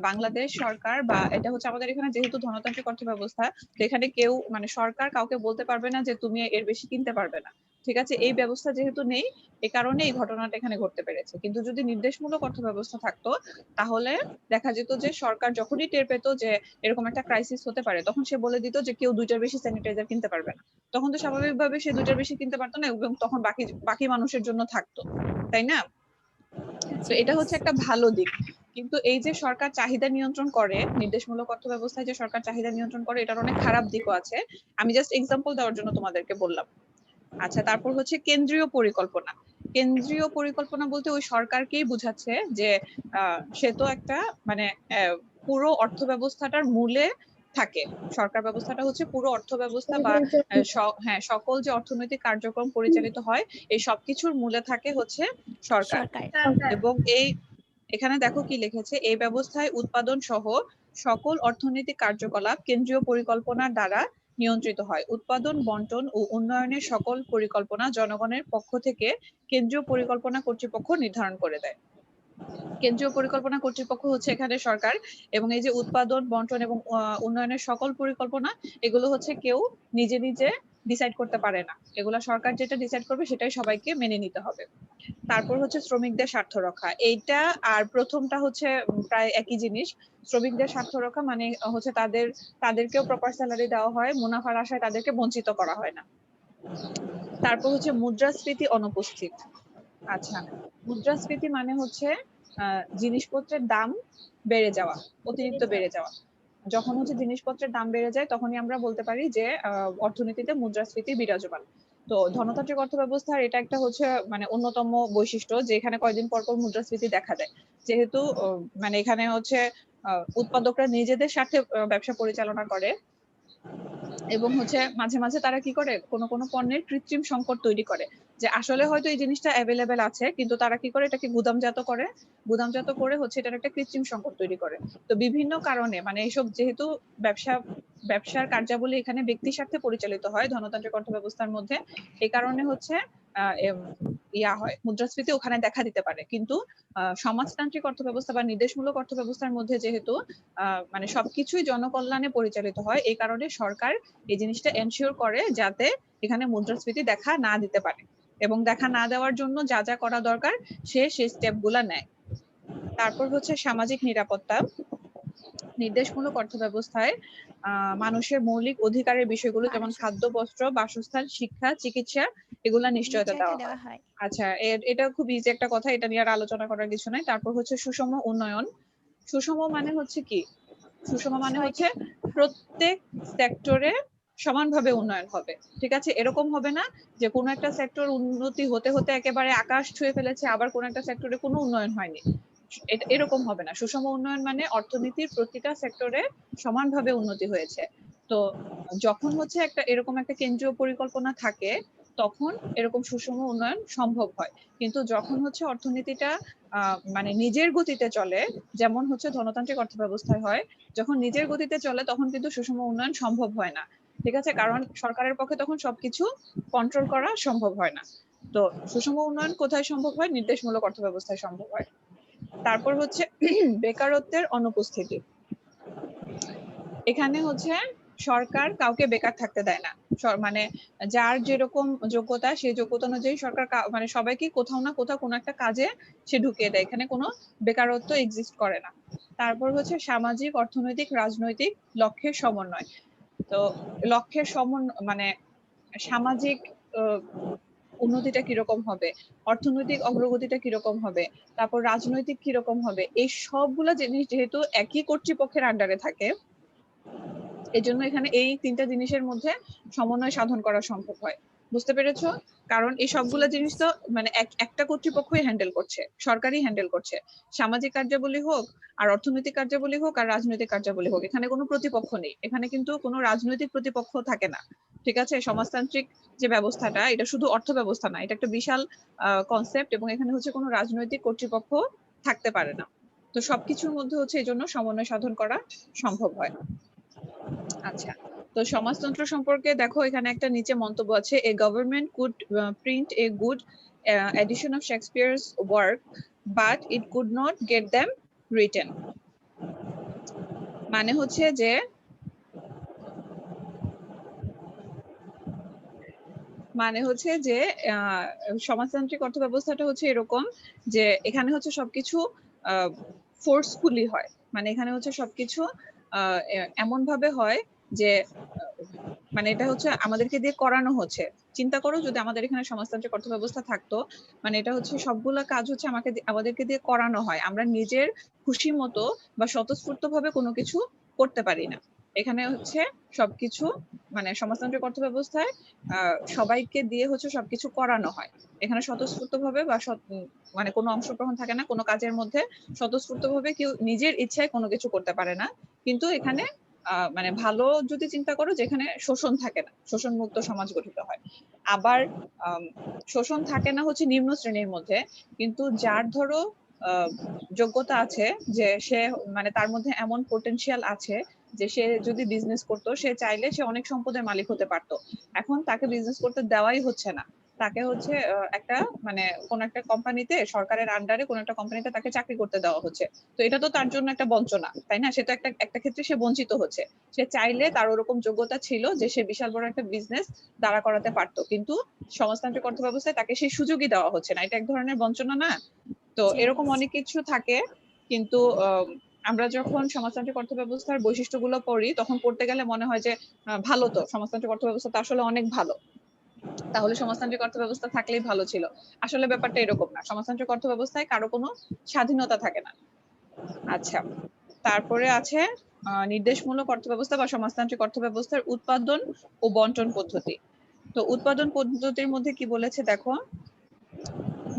বাংলাদেশ সরকার, বা এটা হচ্ছে আমাদের এখানে যেহেতু ধনতান্ত্রিক অর্থ ব্যবস্থা, তো এখানে কেউ মানে সরকার কাউকে বলতে পারবে না যে তুমি এর বেশি কিনতে পারবে না, ঠিক আছে? এই ব্যবস্থা যেহেতু নেই, এই কারণে এই ঘটনাটা এখানে ঘটতে পেরেছে। কিন্তু যদি নির্দেশমূলক অর্থ ব্যবস্থা থাকতো, তাহলে দেখা যেত যে সরকার যখনই টের পেত যে এরকম একটা ক্রাইসিস হতে পারে, তখন সে বলে দিত যে কেউ 2টার বেশি স্যানিটাইজার কিনতে পারবে না। তখন তো স্বাভাবিকভাবে সে 2টার বেশি কিনতে পারতো না এবং তখন বাকি মানুষের জন্য থাকতো, তাই না? তো জি এটা মিস। হচ্ছে একটা ভালো দিক। কিন্তু এই যে সরকার চাহিদা নিয়ন্ত্রণ করে, নির্দেশমূলক অর্থ ব্যবস্থায় যে সরকার চাহিদা নিয়ন্ত্রণ করে, এটার অনেক খারাপ দিকও আছে। আমি জাস্ট এক্সাম্পল দেওয়ার জন্য তোমাদেরকে বললাম। আচ্ছা, তারপর হচ্ছে কেন্দ্রীয় পরিকল্পনা। কেন্দ্রীয় পরিকল্পনা বলতে ওই সরকারকেই বুঝাচ্ছে যে সে তো একটা মানে পুরো অর্থ ব্যবস্থাটার মূলে থাকে। সরকার ব্যবস্থাটা হচ্ছে পুরো অর্থ ব্যবস্থা বা হ্যাঁ, সকল যে অর্থনৈতিক কার্যক্রম পরিচালিত হয় এই সবকিছুর মূলে থাকে হচ্ছে সরকার। সরকার। এবং এখানে দেখো কি লিখেছে, এই ব্যবস্থায় উৎপাদন সহ সকল অর্থনৈতিক কার্যকলাপ কেন্দ্রীয় পরিকল্পনার দ্বারা নিয়ন্ত্রিত হয়। উৎপাদন, বন্টন ও উন্নয়নের সকল পরিকল্পনা জনগণের পক্ষ থেকে কেন্দ্রীয় পরিকল্পনা কর্তৃপক্ষ নির্ধারণ করে দেয়। কেন্দ্রীয় পরিকল্পনা কর্তৃপক্ষ হচ্ছে এখানে সরকার, এবং এই যে উৎপাদন, বন্টন এবং উন্নয়নের সকল পরিকল্পনা, এগুলো হচ্ছে কেউ নিজে নিজে ডিসাইড করতে পারে না, এগুলা সরকার যেটা ডিসাইড করবে সেটাই সবাইকে মেনে নিতে হবে। তারপর হচ্ছে শ্রমিকদের স্বার্থ রক্ষা। এইটা আর প্রথমটা হচ্ছে প্রায় একই জিনিস। শ্রমিকদের স্বার্থ রক্ষা মানে হচ্ছে তাদেরকেও প্রপার স্যালারি দেওয়া হয়, মুনাফার আশায় তাদেরকে বঞ্চিত করা হয় না। তারপর হচ্ছে মুদ্রাস্ফীতি অনুপস্থিত। আচ্ছা, মুদ্রাস্ফীতি মানে হচ্ছে জিনিসপত্রের দাম বেড়ে যাওয়া, অতিরিক্ত বেড়ে যাওয়া। যখন হচ্ছে জিনিসপত্রের দাম বেড়ে যায় তখনই আমরা বলতে পারি যে অর্থনীতিতে মুদ্রাস্ফীতি বিরাজমান। তো ধনতান্ত্রিক অর্থ ব্যবস্থার এটা একটা হচ্ছে মানে অন্যতম বৈশিষ্ট্য যে এখানে কয়েকদিন পর পর মুদ্রাস্ফীতি দেখা দেয়, যেহেতু মানে এখানে হচ্ছে উৎপাদকরা নিজেদের স্বার্থে ব্যবসা পরিচালনা করে, এবং হচ্ছে মাঝে মাঝে তারা কি করে, কোনো পণ্যের কৃত্রিম সংকট তৈরি করে, যে আসলে হয়তো এই জিনিসটা অ্যাভেলেবেল আছে কিন্তু তারা কি করে এটাকে গুদামজাত করে হচ্ছে এটার একটা কৃত্রিম সংকট তৈরি করে। তো বিভিন্ন কারণে মানে এইসব যেহেতু ব্যবসার কার্যাবলী এখানে ব্যক্তির স্বার্থে পরিচালিত হয় ধনতান্ত্রিক অর্থ ব্যবস্থার মধ্যে, এই কারণে হচ্ছে ইয়া হয়, মুদ্রাস্ফীতি ওখানে দেখা দিতে পারে। কিন্তু সমাজতান্ত্রিক অর্থব্যবস্থা বা নির্দেশমূলক অর্থব্যবস্থার মধ্যে যেহেতু মানে সবকিছুই জনকল্যাণে পরিচালিত হয়, এই কারণে সরকার এই জিনিসটা এনশিওর করে যাতে এখানে মুদ্রাস্ফীতি দেখা না দিতে পারে, এবং দেখা না দেওয়ার জন্য যা যা করা দরকার সেই স্টেপগুলা নেয়। তারপর হচ্ছে সামাজিক নিরাপত্তা। নির্দেশমূলক অর্থব্যবস্থায় মানুষের মৌলিক অধিকারের বিষয়গুলো যেমন খাদ্য, বস্ত্র, বাসস্থান, শিক্ষা, চিকিৎসা এগুলা নিশ্চয়তা দেওয়া হয়। আচ্ছা, এটা খুব ইজি একটা কথা, এটা নিয়ে আর আলোচনা করার কিছু নাই। তারপর হচ্ছে সুষম উন্নয়ন। সুষম মানে হচ্ছে কি? সুষম মানে হচ্ছে প্রত্যেক সেক্টরে সমানভাবে উন্নয়ন হবে, ঠিক আছে? এরকম হবে না যে কোনো একটা সেক্টর উন্নতি হতে হতে একেবারে আকাশ ছুঁয়ে ফেলেছে, আবার কোনো একটা সেক্টরে কোনো উন্নয়ন হয়নি, এরকম হবে না। সুষম উন্নয়ন মানে অর্থনীতির প্রতিটা সেক্টরে সমানভাবে উন্নতি হয়েছে। তো যখন হচ্ছে এরকম একটা কেন্দ্রীয় পরিকল্পনা থাকে তখন এরকম সুষম উন্নয়ন সম্ভব হয়। কিন্তু যখন হচ্ছে অর্থনীতিটা মানে নিজের গতিতে চলে, যেমন হচ্ছে ধনতান্ত্রিক অর্থব্যবস্থায় হয়, যখন নিজের গতিতে চলে তখন কিন্তু সুষম উন্নয়ন সম্ভব হয় না, ঠিক আছে? কারণ সরকারের পক্ষে তখন সবকিছু কন্ট্রোল করা সম্ভব হয় না। তো সুষম উন্নয়ন কোথায় সম্ভব হয়? নির্দেশমূলক অর্থব্যবস্থায় সম্ভব হয়। তারপর হচ্ছে বেকারত্বের অনুপস্থিতি। এখানে হচ্ছে সরকার কাউকে বেকার থাকতে দেয় না, মানে যার যেরকম যোগ্যতা সেই যোগ্যতা অনুযায়ী সরকার মানে সবাইকে কোথাও না কোথাও কোনো একটা কাজে সে ঢুকিয়ে দেয়, এখানে কোনো বেকারত্ব এক্সিস্ট করে না। তারপর হচ্ছে সামাজিক, অর্থনৈতিক, রাজনৈতিক লক্ষ্যের সমন্বয়। তো লক্ষ্যের মানে সামাজিক উন্নতিটা কিরকম হবে, অর্থনৈতিক অগ্রগতিটা কিরকম হবে, তারপর রাজনৈতিক কিরকম হবে, এই সবগুলা জিনিস যেহেতু একই কর্তৃপক্ষের আন্ডারে থাকে, এজন্য এখানে এই তিনটা জিনিসের মধ্যে সমন্বয় সাধন করা সম্ভব হয়। বুঝতে পেরেছো? কারণ এই সবগুলা জিনিস তো মানে একটা কর্তৃপক্ষই হ্যান্ডেল করছে, সরকারই হ্যান্ডেল করছে। সামাজিক কার্যাবলী হোক, আর অর্থনৈতিক কার্যাবলী হোক, আর রাজনৈতিক কার্যাবলী হোক, এখানে কোনো প্রতিপক্ষ নেই, এখানে কিন্তু কোনো রাজনৈতিক প্রতিপক্ষ থাকে না, ঠিক আছে? সমাজতান্ত্রিক যে ব্যবস্থাটা, এটা শুধু অর্থ ব্যবস্থা না, এটা একটা বিশাল কনসেপ্ট, এবং এখানে হচ্ছে কোনো রাজনৈতিক কর্তৃপক্ষ থাকতে পারে না। তো সবকিছুর মধ্যে হচ্ছে এই জন্য সমন্বয় সাধন করা সম্ভব হয়। আচ্ছা, তো সমাজতন্ত্র সম্পর্কে দেখো এখানে একটা নিচে মন্তব্য আছে, a government could print a good edition of Shakespeare's work but it could not get them written. মানে হচ্ছে যে সমাজতান্ত্রিক অর্থব্যবস্থাটা হচ্ছে এরকম যে এখানে হচ্ছে সবকিছু ফোর্সফুলি হয়, মানে এখানে হচ্ছে সবকিছু এমন ভাবে হয় যে মানে এটা হচ্ছে আমাদেরকে দিয়ে করানো হচ্ছে। চিন্তা করো যদি আমাদের এখানে সমাজতান্ত্রিক অর্থব্যবস্থা থাকতো, মানে এটা হচ্ছে সবগুলা কাজ হচ্ছে আমাদেরকে দিয়ে করানো হয়, আমরা নিজের খুশি মতো বা স্বতঃস্ফূর্ত ভাবে কোনো কিছু করতে পারি না। এখানে হচ্ছে সবকিছু মানে সমাজতান্ত্রিক অর্থব্যবস্থায় সবাইকে দিয়ে হচ্ছে সবকিছু করানো হয়। এখানে স্বতঃস্ফূর্ত ভাবে বা মানে কোনো অংশগ্রহণ থাকে না কোনো কাজের মধ্যে, স্বতঃস্ফূর্ত ভাবে কেউ নিজের ইচ্ছায় কোনো কিছু করতে পারে না। কিন্তু এখানে মানে ভালো যদি চিন্তা করো, যেখানে শোষণ থাকে না, শোষণ মুক্ত সমাজ গঠিত হয়। আবার শোষণ থাকে না হচ্ছে নিম্ন শ্রেণীর মধ্যে, কিন্তু যার ধরো যোগ্যতা আছে, যে সে মানে তার মধ্যে এমন পোটেনশিয়াল আছে যে সে যদি বিজনেস করতো, সে চাইলে সে অনেক সম্পদের মালিক হতে পারতো, এখন তাকে বিজনেস করতে দেওয়াই হচ্ছে না, তাকে হচ্ছে একটা মানে কোন একটা কোম্পানিতে, সরকারের আন্ডারে কোন একটা কোম্পানিতে তাকে চাকরি করতে দেওয়া হচ্ছে। তো এটা তো তার জন্য একটা বঞ্চনা, তাই না? সে তো একটা ক্ষেত্রে সে বঞ্চিত হচ্ছে। সে চাইলে তার ওরকম যোগ্যতা ছিল যে সে বিশাল বড় একটা বিজনেস দাঁড়া করাতে পারতো, কিন্তু সমাজতান্ত্রিক অর্থব্যবস্থায় তাকে সেই সুযোগই দেওয়া হচ্ছে না। এটা এক ধরনের বঞ্চনা না? তো এরকম অনেক কিছু থাকে, কিন্তু আমরা যখন সমাজতান্ত্রিক অর্থব্যবস্থার বৈশিষ্ট্যগুলো পড়ি, তখন পড়তে গেলে মনে হয় যে ভালো তো, সমাজতান্ত্রিক অর্থব্যবস্থা তো আসলে অনেক ভালো, তাহলে সমাজতান্ত্রিক অর্থব্যবস্থা থাকলেই ভালো ছিল। আসলে ব্যাপারটা এরকম না, সমাজতান্ত্রিক অর্থব্যবস্থায় কারো কোনো স্বাধীনতা থাকে না। আচ্ছা, তারপরে আছে নির্দেশমূলক অর্থব্যবস্থা বা সমাজতান্ত্রিক অর্থব্যবস্থার উৎপাদন ও বন্টন পদ্ধতি। তো উৎপাদন পদ্ধতির মধ্যে কি বলেছে দেখো,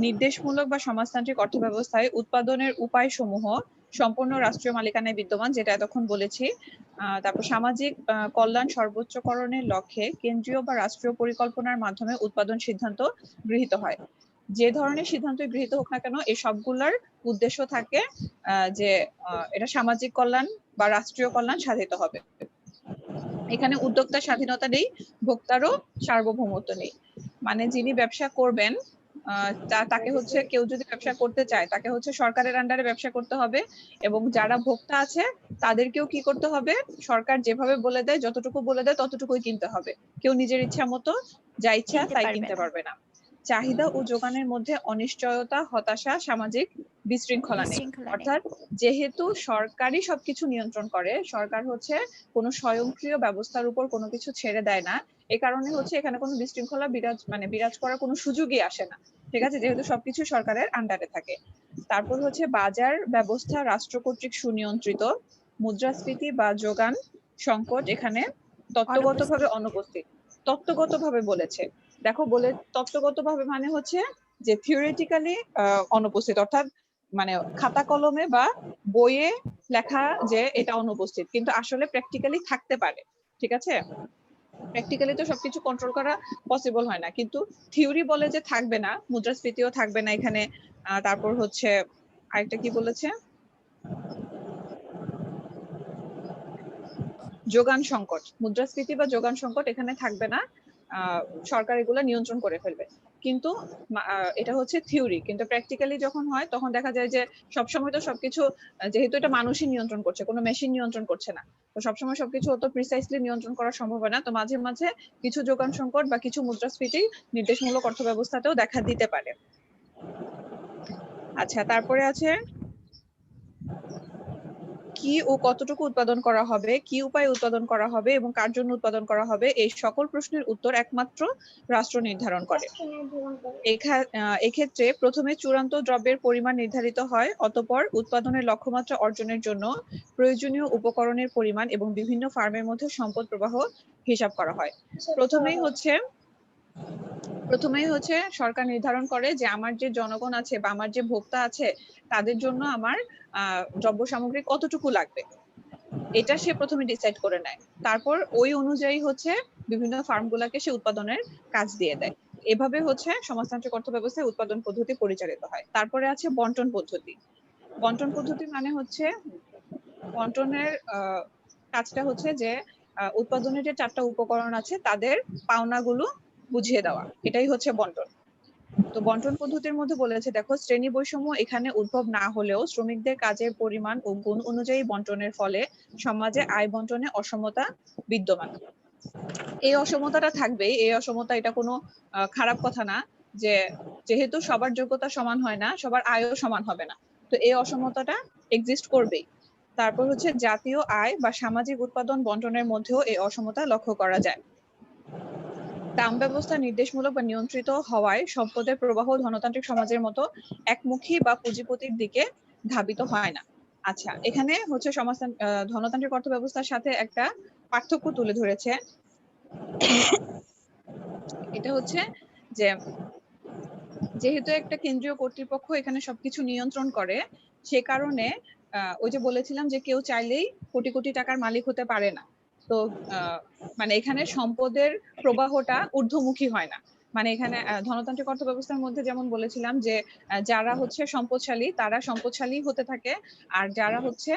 নির্দেশমূলক বা সমাজতান্ত্রিক অর্থব্যবস্থায় উৎপাদনের উপায় সমূহ সম্পূর্ণ রাষ্ট্রীয় মালিকানায় বিদ্যমান, যেটা এতক্ষণ বলেছি। তারপর সামাজিক কল্যাণ সর্বোচ্চকরণের লক্ষ্যে কেন্দ্রীয় বা রাষ্ট্রীয় পরিকল্পনার মাধ্যমে উৎপাদন সিদ্ধান্ত গৃহীত হয়। যে ধরনের সিদ্ধান্ত গৃহীত হোক না কেন, এই সবগুলার উদ্দেশ্য থাকে যে এটা সামাজিক কল্যাণ বা রাষ্ট্রীয় কল্যাণ সাধিত হবে। এখানে উদ্যোক্তার স্বাধীনতা নেই, ভোক্তারও সার্বভৌমত্ব নেই। মানে যিনি ব্যবসা করবেন তাকে হচ্ছে কেউ যদি ব্যবসা করতে চায় তাকে হচ্ছে সরকারের আন্ডারে ব্যবসা করতে হবে, এবং যারা ভোক্তা আছে তাদেরকেও কি করতে হবে, সরকার যেভাবে বলে দেয়, যতটুকু বলে দেয় ততটুকুই কিনতে হবে। কেউ নিজের ইচ্ছা মতো যা ইচ্ছা কিনতে তাই পারবে কিনতে না। পারবে না। চাহিদা ও যোগানের মধ্যে অনিশ্চয়তা, হতাশা, সামাজিক বিশৃঙ্খলা নেই। বিশৃঙ্খলা নেই। অর্থাৎ যেহেতু সরকারই সবকিছু নিয়ন্ত্রণ করে, সরকার হচ্ছে কোনো স্বয়ংক্রিয় ব্যবস্থার উপর কোনো কিছু ছেড়ে দেয় না, এ কারণে হচ্ছে এখানে কোনো বিশৃঙ্খলা বিরাজ করার কোনো সুযোগই আসে না। ঠিক আছে, যেহেতু সবকিছু সরকারের আন্ডারে থাকে। তারপর হচ্ছে বাজার ব্যবস্থা রাষ্ট্র কর্তৃক সুনিয়ন্ত্রিত। মুদ্রাস্ফীতি বা যোগান সংকট এখানে তত্ত্বগতভাবে অনুপস্থিত। তত্ত্বগতভাবে বলেছে, দেখো বলে তত্ত্বগতভাবে মানে হচ্ছে যে থিওরিটিক্যালি অনুপস্থিত, অর্থাৎ মানে খাতা কলমে বা বইয়ে লেখা যে এটা অনুপস্থিত, কিন্তু আসলে প্র্যাকটিক্যালি থাকতে পারে। ঠিক আছে, প্র্যাকটিক্যালি তো সবকিছু কন্ট্রোল করা পসিবল হয় না, কিন্তু থিওরি বলে যে থাকবে না, মুদ্রাস্ফীতিও থাকবে না এখানে। তারপর হচ্ছে আরেকটা কি বলেছে, যোগান সংকট, মুদ্রাস্ফীতি বা যোগান সংকট এখানে থাকবে না, সরকার এগুলো নিয়ন্ত্রণ করে ফেলবে। কিন্তু এটা হচ্ছে থিওরি, কিন্তু প্র্যাকটিক্যালি যখন হয় তখন দেখা যায় যে সবসময় তো সবকিছু, যেহেতু এটা মানুষই নিয়ন্ত্রণ করছে, কোনো মেশিন নিয়ন্ত্রণ করছে না, তো সবসময় সবকিছু অত প্রিসাইসলি নিয়ন্ত্রণ করা সম্ভব হয় না। তো মাঝে মাঝে কিছু যোগান সংকট বা কিছু মুদ্রাস্ফীতি নির্দেশমূলক অর্থ ব্যবস্থাতেও দেখা দিতে পারে। আচ্ছা, তারপরে আছে কি ও কতটুকু উৎপাদন করা হবে, কি উপায়ে উৎপাদন করা হবে এবং কার জন্য উৎপাদন করা হবে, এই সকল প্রশ্নের উত্তর একমাত্র রাষ্ট্র নির্ধারণ করে। এক্ষেত্রে প্রথমে চূড়ান্ত দ্রব্যের পরিমাণ নির্ধারিত হয়, অতঃপর উৎপাদনের লক্ষ্যমাত্রা অর্জনের জন্য প্রয়োজনীয় উপকরণের পরিমাণ এবং বিভিন্ন ফার্মের মধ্যে সম্পদ প্রবাহ হিসাব করা হয়। প্রথমেই হচ্ছে সরকার নির্ধারণ করে যে আমার যে জনগণ আছে বা আমার যে ভোক্তা আছে তাদের জন্য আমার দ্রব্য সামগ্রী কতটুকু লাগবে, এটা সে প্রথমে ডিসাইড করে নেয়। তারপর ওই অনুযায়ী হচ্ছে বিভিন্ন ফার্মগুলোকে সে উৎপাদনের কাজ দিয়ে দেয়। এভাবে হচ্ছে সমাজতান্ত্রিক অর্থ ব্যবস্থায় উৎপাদন পদ্ধতি পরিচালিত হয়। তারপরে আছে বন্টন পদ্ধতি। বন্টন পদ্ধতি মানে হচ্ছে বন্টনের কাজটা হচ্ছে যে উৎপাদনের যে 4টা উপকরণ আছে তাদের পাওনাগুলো বুঝিয়ে দেওয়া, এটাই হচ্ছে বন্টন। তো বন্টন পদ্ধতির মধ্যে বলেছে, দেখো শ্রেণী বৈষম্য এখানে উদ্ভব না হলেও শ্রমিকদের কাজের পরিমাণ ও গুণ অনুযায়ী বন্টনের ফলে সমাজে আয় বন্টনে অসমতা বিদ্যমান। এই অসমতাটা থাকবেই, এই অসমতা এটা কোনো খারাপ কথা না, যে যেহেতু সবার যোগ্যতা সমান হয় না, সবার আয়ও সমান হবে না, তো এই অসমতাটা এক্সিস্ট করবেই। তারপর হচ্ছে জাতীয় আয় বা সামাজিক উৎপাদন বন্টনের মধ্যেও এই অসমতা লক্ষ্য করা যায়। দাম ব্যবস্থা নির্দেশমূলক বা নিয়ন্ত্রিত হওয়ায় সম্পদের প্রবাহ ধনতান্ত্রিক সমাজের মতো একমুখী বা পুঁজিপতির দিকে ধাবিত হয় না। আচ্ছা, এখানে হচ্ছে ধনতান্ত্রিক অর্থ ব্যবস্থার সাথে একটা পার্থক্য তুলে ধরেছে। এটা হচ্ছে যে যেহেতু একটা কেন্দ্রীয় কর্তৃপক্ষ এখানে সবকিছু নিয়ন্ত্রণ করে, সে কারণে ওই যে বলেছিলাম যে কেউ চাইলেই কোটি কোটি টাকার মালিক হতে পারে না। তো মানে এখানে সম্পদের প্রবাহটা ঊর্ধ্বমুখী হয় না। মানে এখানে ধনতান্ত্রিক অর্থ ব্যবস্থার মধ্যে যেমন বলেছিলাম যে যারা হচ্ছে সম্পদশালী তারা সম্পদশালী হতে থাকে, আর যারা হচ্ছে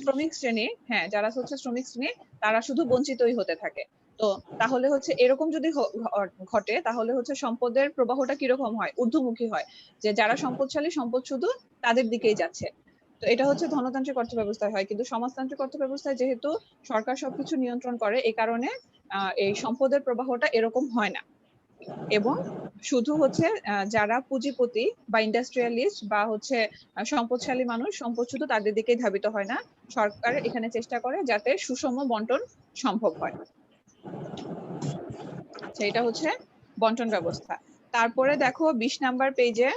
শ্রমিক শ্রেণী, হ্যাঁ যারা হচ্ছে শ্রমিক শ্রেণী তারা শুধু বঞ্চিতই হতে থাকে। তো তাহলে হচ্ছে এরকম যদি ঘটে তাহলে হচ্ছে সম্পদের প্রবাহটা কিরকম হয়, ঊর্ধ্বমুখী হয়, যে যারা সম্পদশালী সম্পদ শুধু তাদের দিকেই যাচ্ছে। তো এটা হচ্ছে ধনতান্ত্রিক অর্থ ব্যবস্থায় হয়, কিন্তু সমাজতান্ত্রিক অর্থ ব্যবস্থায় যেহেতু সরকার সবকিছু নিয়ন্ত্রণ করে, এই কারণে এই সম্পদের প্রবাহটা এরকম হয় না, এবং শুধু হচ্ছে যারা পুঁজিপতি বা ইন্ডাস্ট্রিয়ালিস্ট বা হচ্ছে সম্পদশালী মানুষ, সম্পদ শুধু তাদের দিকেই ধাবিত হয় না, সরকার এখানে চেষ্টা করে যাতে সুষম বন্টন সম্ভব হয়। আচ্ছা, এটা হচ্ছে বন্টন ব্যবস্থা। তারপরে দেখো 20 নাম্বার পেজে,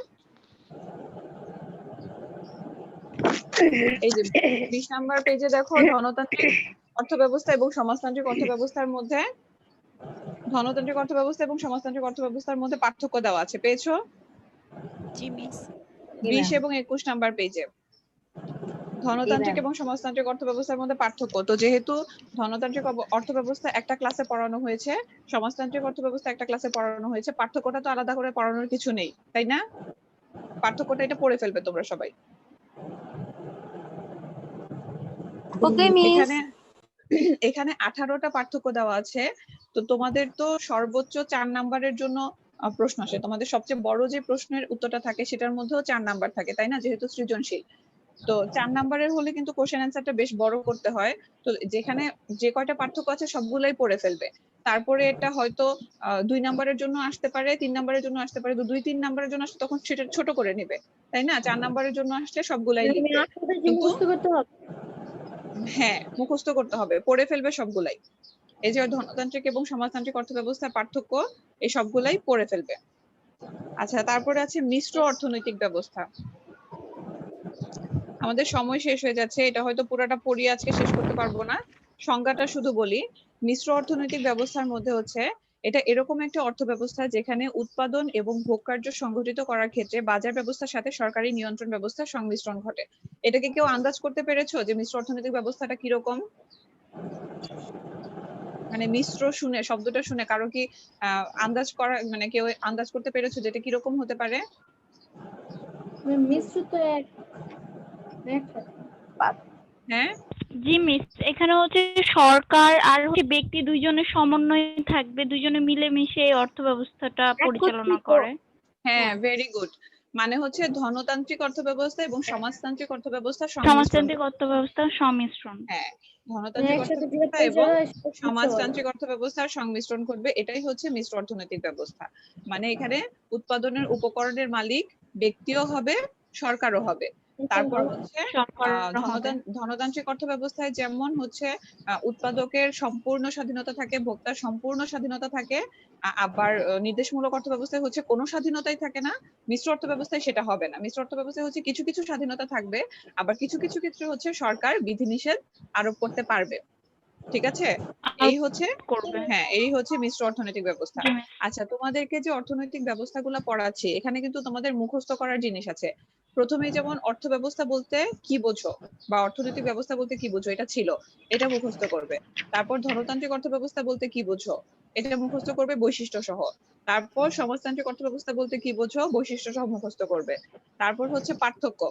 এই যে 20 নাম্বার পেজে দেখো ধনতান্ত্রিক অর্থ ব্যবস্থা এবং সমাজতান্ত্রিক অর্থ ব্যবস্থার মধ্যে, ধনতান্ত্রিক অর্থ ব্যবস্থা এবং সমাজতান্ত্রিক অর্থ ব্যবস্থার মধ্যে পার্থক্য দেওয়া আছে, পেয়েছো? জি মিস। 20 এবং 21 নাম্বার পেজে ধনতান্ত্রিক এবং সমাজতান্ত্রিক অর্থ ব্যবস্থার মধ্যে পার্থক্য। তো যেহেতু ধনতান্ত্রিক অর্থ ব্যবস্থা একটা ক্লাসে পড়ানো হয়েছে, সমাজতান্ত্রিক অর্থ ব্যবস্থা একটা ক্লাসে পড়ানো হয়েছে, পার্থক্যটা তো আলাদা করে পড়ানোর কিছু নেই, তাই না? পার্থক্যটা এটা পড়ে ফেলবে তোমরা সবাই। ওকে মিস। এখানে 18টা পার্থক্য দেওয়া আছে। তো তোমাদের তো সর্বোচ্চ 4 নাম্বারের জন্য প্রশ্ন আসে, তোমাদের সবচেয়ে বড় যে প্রশ্নের উত্তরটা থাকে সেটার মধ্যেও 4 নাম্বার থাকে, তাই না, যেহেতু সৃজনশীল। তো 4 নাম্বারের হলে কিন্তু কোশ্চেন অ্যান্সারটা বেশ বড় করতে হয়। তো যেখানে যে কয়টা পার্থক্য আছে সবগুলাই পড়ে ফেলবে। তারপরে এটা হয়তো 2 নাম্বারের জন্য আসতে পারে, 3 নাম্বারের জন্য আসতে পারে। তো 2-3 নাম্বারের জন্য আসলে তখন সেটা ছোট করে নেবে, তাই না? 4 নাম্বারের জন্য আসলে সবগুলাই মানে লিখবে। 8 কথা কি কিন্তু মুখস্থ করতে হবে? হ্যাঁ, মুখস্থ করতে হবে, পড়ে ফেলবে সবগুলাই। এই যে ধনতান্ত্রিক এবং সমাজতান্ত্রিক অর্থব্যবস্থার পার্থক্য, এই সবগুলাই পড়ে ফেলবে। আচ্ছা, তারপরে আছে মিশ্র অর্থনৈতিক ব্যবস্থা। আমাদের সময় শেষ হয়ে যাচ্ছে, এটা হয়তো পুরোটা পড়িয়ে আজকে শেষ করতে পারবো না, সংজ্ঞাটা শুধু বলি। মিশ্র অর্থনৈতিক ব্যবস্থার মধ্যে হচ্ছে এটা এরকম একটা অর্থ ব্যবস্থা যেখানে উৎপাদন এবং ভোগকার্য সংগঠিত করার ক্ষেত্রে বাজার ব্যবস্থার সাথে সরকারি নিয়ন্ত্রণ ব্যবস্থার সংমিশ্রণ ঘটে। এটাকে কেউ আন্দাজ করতে পেরেছো যে মিশ্র অর্থনৈতিক ব্যবস্থাটা কিরকম? মানে মিশ্র শুনে, শব্দটা শুনে কারো কি আন্দাজ করা, মানে কেউ আন্দাজ করতে পেরেছো যে এটা কিরকম হতে পারে? মানে মিশ্র তো একসাথে। হ্যাঁ, জি মিস, এখানে হচ্ছে সরকার আর হচ্ছে ব্যক্তি দুইজনের সমন্বয় থাকবে, দুইজনে মিলেমিশে এই অর্থ ব্যবস্থাটা পরিচালনা একত্রিত। করে। হ্যাঁ, ভেরি গুড। মানে হচ্ছে ধনতান্ত্রিক অর্থব্যবস্থা এবং সমাজতান্ত্রিক অর্থব্যবস্থার সংমিশ্রণ। সমাজতান্ত্রিক অর্থ ব্যবস্থার সংমিশ্রণ। হ্যাঁ, মানে ধনতান্ত্রিক একসাথে যে অর্থব্যবস্থা এবং পরিচালনা সমাজতান্ত্রিক অর্থব্যবস্থার সংমিশ্রণ ঘটবে, এটাই হচ্ছে মিশ্র অর্থনৈতিক ব্যবস্থা। মানে এখানে উৎপাদনের উপকরণের মালিক ব্যক্তিও হবে, সরকারও হবে। তারপর হচ্ছে সরকার হবে। ধনতান্ত্রিক অর্থব্যবস্থায় যেমন হচ্ছে উৎপাদকের সম্পূর্ণ স্বাধীনতা থাকে, ভোক্তার সম্পূর্ণ স্বাধীনতা থাকে, আবার নির্দেশমূলক অর্থব্যবস্থায় হচ্ছে কোনো স্বাধীনতাই থাকে না। মিশ্র অর্থব্যবস্থায় সেটা হবে না। মিশ্র অর্থব্যবস্থায় হচ্ছে কিছু কিছু স্বাধীনতা থাকবে, আবার কিছু কিছু ক্ষেত্রে হচ্ছে সরকার বিধিনিষেধ আরোপ করতে পারবে। ঠিক আছে, এই হচ্ছে, করবে। হ্যাঁ, এই হচ্ছে মিশ্র অর্থনৈতিক ব্যবস্থা। জি মিস। আচ্ছা, তোমাদেরকে যে অর্থনৈতিক ব্যবস্থাগুলো পড়াচ্ছি এখানে কিন্তু তোমাদের মুখস্থ করার জিনিস আছে। প্রথমেই যেমন অর্থ ব্যবস্থা বলতে কি বোঝো বা অর্থনৈতিক ব্যবস্থা বলতে কি বোঝো এটা ছিল, এটা মুখস্থ করবে। তারপর ধনতান্ত্রিক অর্থ ব্যবস্থা বলতে কি বোঝো, এটা মুখস্থ করবে বৈশিষ্ট্য সহ। তারপর সমাজতান্ত্রিক অর্থ ব্যবস্থা বলতে কি বোঝো, বৈশিষ্ট্য সহ মুখস্থ করবে। তারপর হচ্ছে পার্থক্য,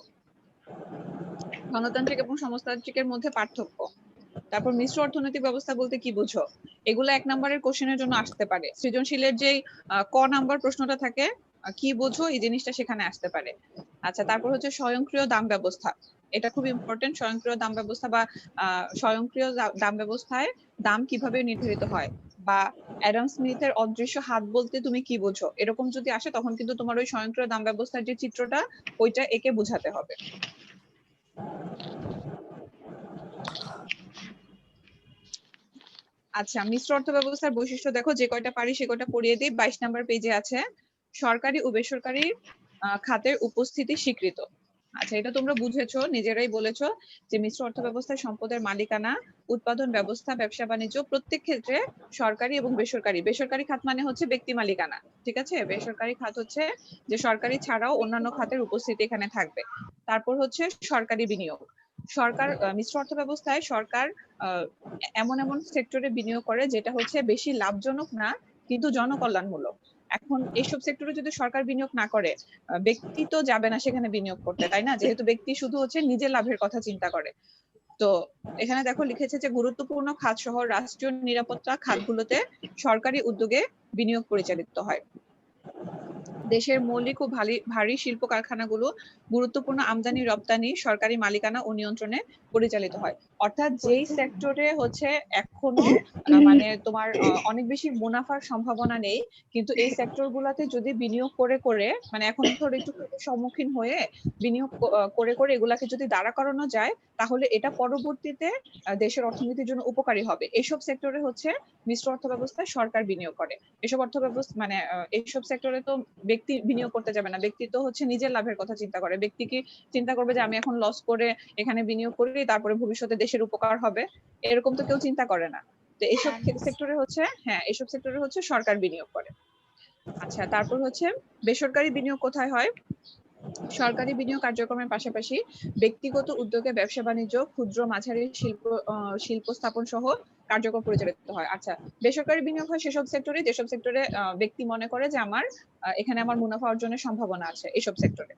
গণতান্ত্রিক এবং সমাজতান্ত্রিকের মধ্যে পার্থক্য। তারপর মিশ্র অর্থনৈতিক ব্যবস্থা বলতে কি বুঝো, এগুলো 1 নম্বরের কোশ্চেনের জন্য আসতে পারে। সৃজনশীলের যে ক নাম্বার প্রশ্নটা থাকে, কি বুঝো এই জিনিসটা সেখানে আসতে পারে। আচ্ছা, তারপর হচ্ছে স্বয়ংক্রিয় দাম ব্যবস্থা, এটা খুব ইম্পর্টেন্ট। স্বয়ংক্রিয় দাম ব্যবস্থা বা স্বয়ংক্রিয় দাম ব্যবস্থায় দাম কিভাবে নির্ধারিত হয়, বা অ্যাডাম স্মিথের অদৃশ্য হাত বলতে তুমি কি বুঝো, এরকম যদি আসে তখন কিন্তু তোমার ওই স্বয়ংক্রিয় দাম ব্যবস্থার যে চিত্রটা ওইটা একে বোঝাতে হবে। আচ্ছা, মিশ্র অর্থ ব্যবস্থার বৈশিষ্ট্য দেখো, যে কয়টা পারি সে কয়টা পড়িয়ে দিই। 22 নাম্বার পেজে আছে সরকারি ও বেসরকারি খাতের উপস্থিতি স্বীকৃত। আচ্ছা, এটা তোমরা বুঝেছো, নিজেরাই বলেছো যে মিশ্র অর্থ ব্যবস্থায় সম্পদের মালিকানা, উৎপাদন ব্যবস্থা, ব্যবসা বাণিজ্য প্রত্যেক ক্ষেত্রে সরকারি এবং বেসরকারি। বেসরকারি খাত মানে হচ্ছে ব্যক্তি মালিকানা, ঠিক আছে। বেসরকারি খাত হচ্ছে যে সরকারি ছাড়াও অন্যান্য খাতের উপস্থিতি এখানে থাকবে। তারপর হচ্ছে সরকারি বিনিয়োগ। সরকার মিশ্র অর্থ ব্যবস্থায় সরকার এমন এমন সেক্টরে বিনিয়োগ করে যেটা হচ্ছে বেশি লাভজনক না কিন্তু জনকল্যাণমূলক। এখন এইসব সেক্টরে যদি সরকার বিনিয়োগ না করে, ব্যক্তি তো যাবে না সেখানে বিনিয়োগ করতে, তাই না, যেহেতু ব্যক্তি শুধু হচ্ছে নিজের লাভের কথা চিন্তা করে। তো এখানে দেখো লিখেছে যে গুরুত্বপূর্ণ খাত সহ রাষ্ট্রীয় নিরাপত্তা খাতগুলোতে সরকারি উদ্যোগে বিনিয়োগ পরিচালিত হয়। দেশের মৌলিক ও ভারী শিল্প কারখানাগুলো গুরুত্বপূর্ণ আমদানি রপ্তানি সরকারি মালিকানা ও নিয়ন্ত্রণে পরিচালিত হয়। অর্থাৎ যেই সেক্টরে হচ্ছে এখনো মানে তোমার অনেক বেশি মুনাফার সম্ভাবনা নেই, কিন্তু এই সেক্টর গুলাতে যদি বিনিয়োগ করে করে, মানে এখন ধরো একটু সম্মুখীন হয়ে বিনিয়োগ করে করে এগুলাকে যদি দাঁড়া করানো যায়, তাহলে এটা পরবর্তীতে দেশের অর্থনীতির জন্য উপকারী হবে। এসব সেক্টরে হচ্ছে মিশ্র অর্থ ব্যবস্থায় সরকার বিনিয়োগ করে। এসব অর্থ ব্যবস্থা মানে এইসব সেক্টরে তো ব্যক্তি বিনিয়োগ করতে যাবে না, ব্যক্তি তো হচ্ছে নিজের লাভের কথা চিন্তা করে। ব্যক্তি কি চিন্তা করবে যে আমি এখন লস করে এখানে বিনিয়োগ করি, তারপরে ভবিষ্যতে দেশের উপকার হবে, এরকম তো কেউ চিন্তা করে না। তো এইসব সেক্টরে হচ্ছে, হ্যাঁ, এইসব সেক্টরে হচ্ছে সরকার বিনিয়োগ করে। আচ্ছা, তারপর হচ্ছে বেসরকারি বিনিয়োগ কোথায় হয়? সরকারি বিনিয়োগ কার্যক্রমের পাশাপাশি ব্যক্তিগত উদ্যোগে ব্যবসা বাণিজ্য, ক্ষুদ্র মাঝারি শিল্প স্থাপন সহ কার্যক্রম পরিচালিত হয়। আচ্ছা, বেসরকারি বিনিয়োগ হয় সেসব সেক্টরে যেসব সেক্টরে ব্যক্তি মনে করে যে আমার এখানে আমার মুনাফা অর্জনের সম্ভাবনা আছে, এইসব সেক্টরে।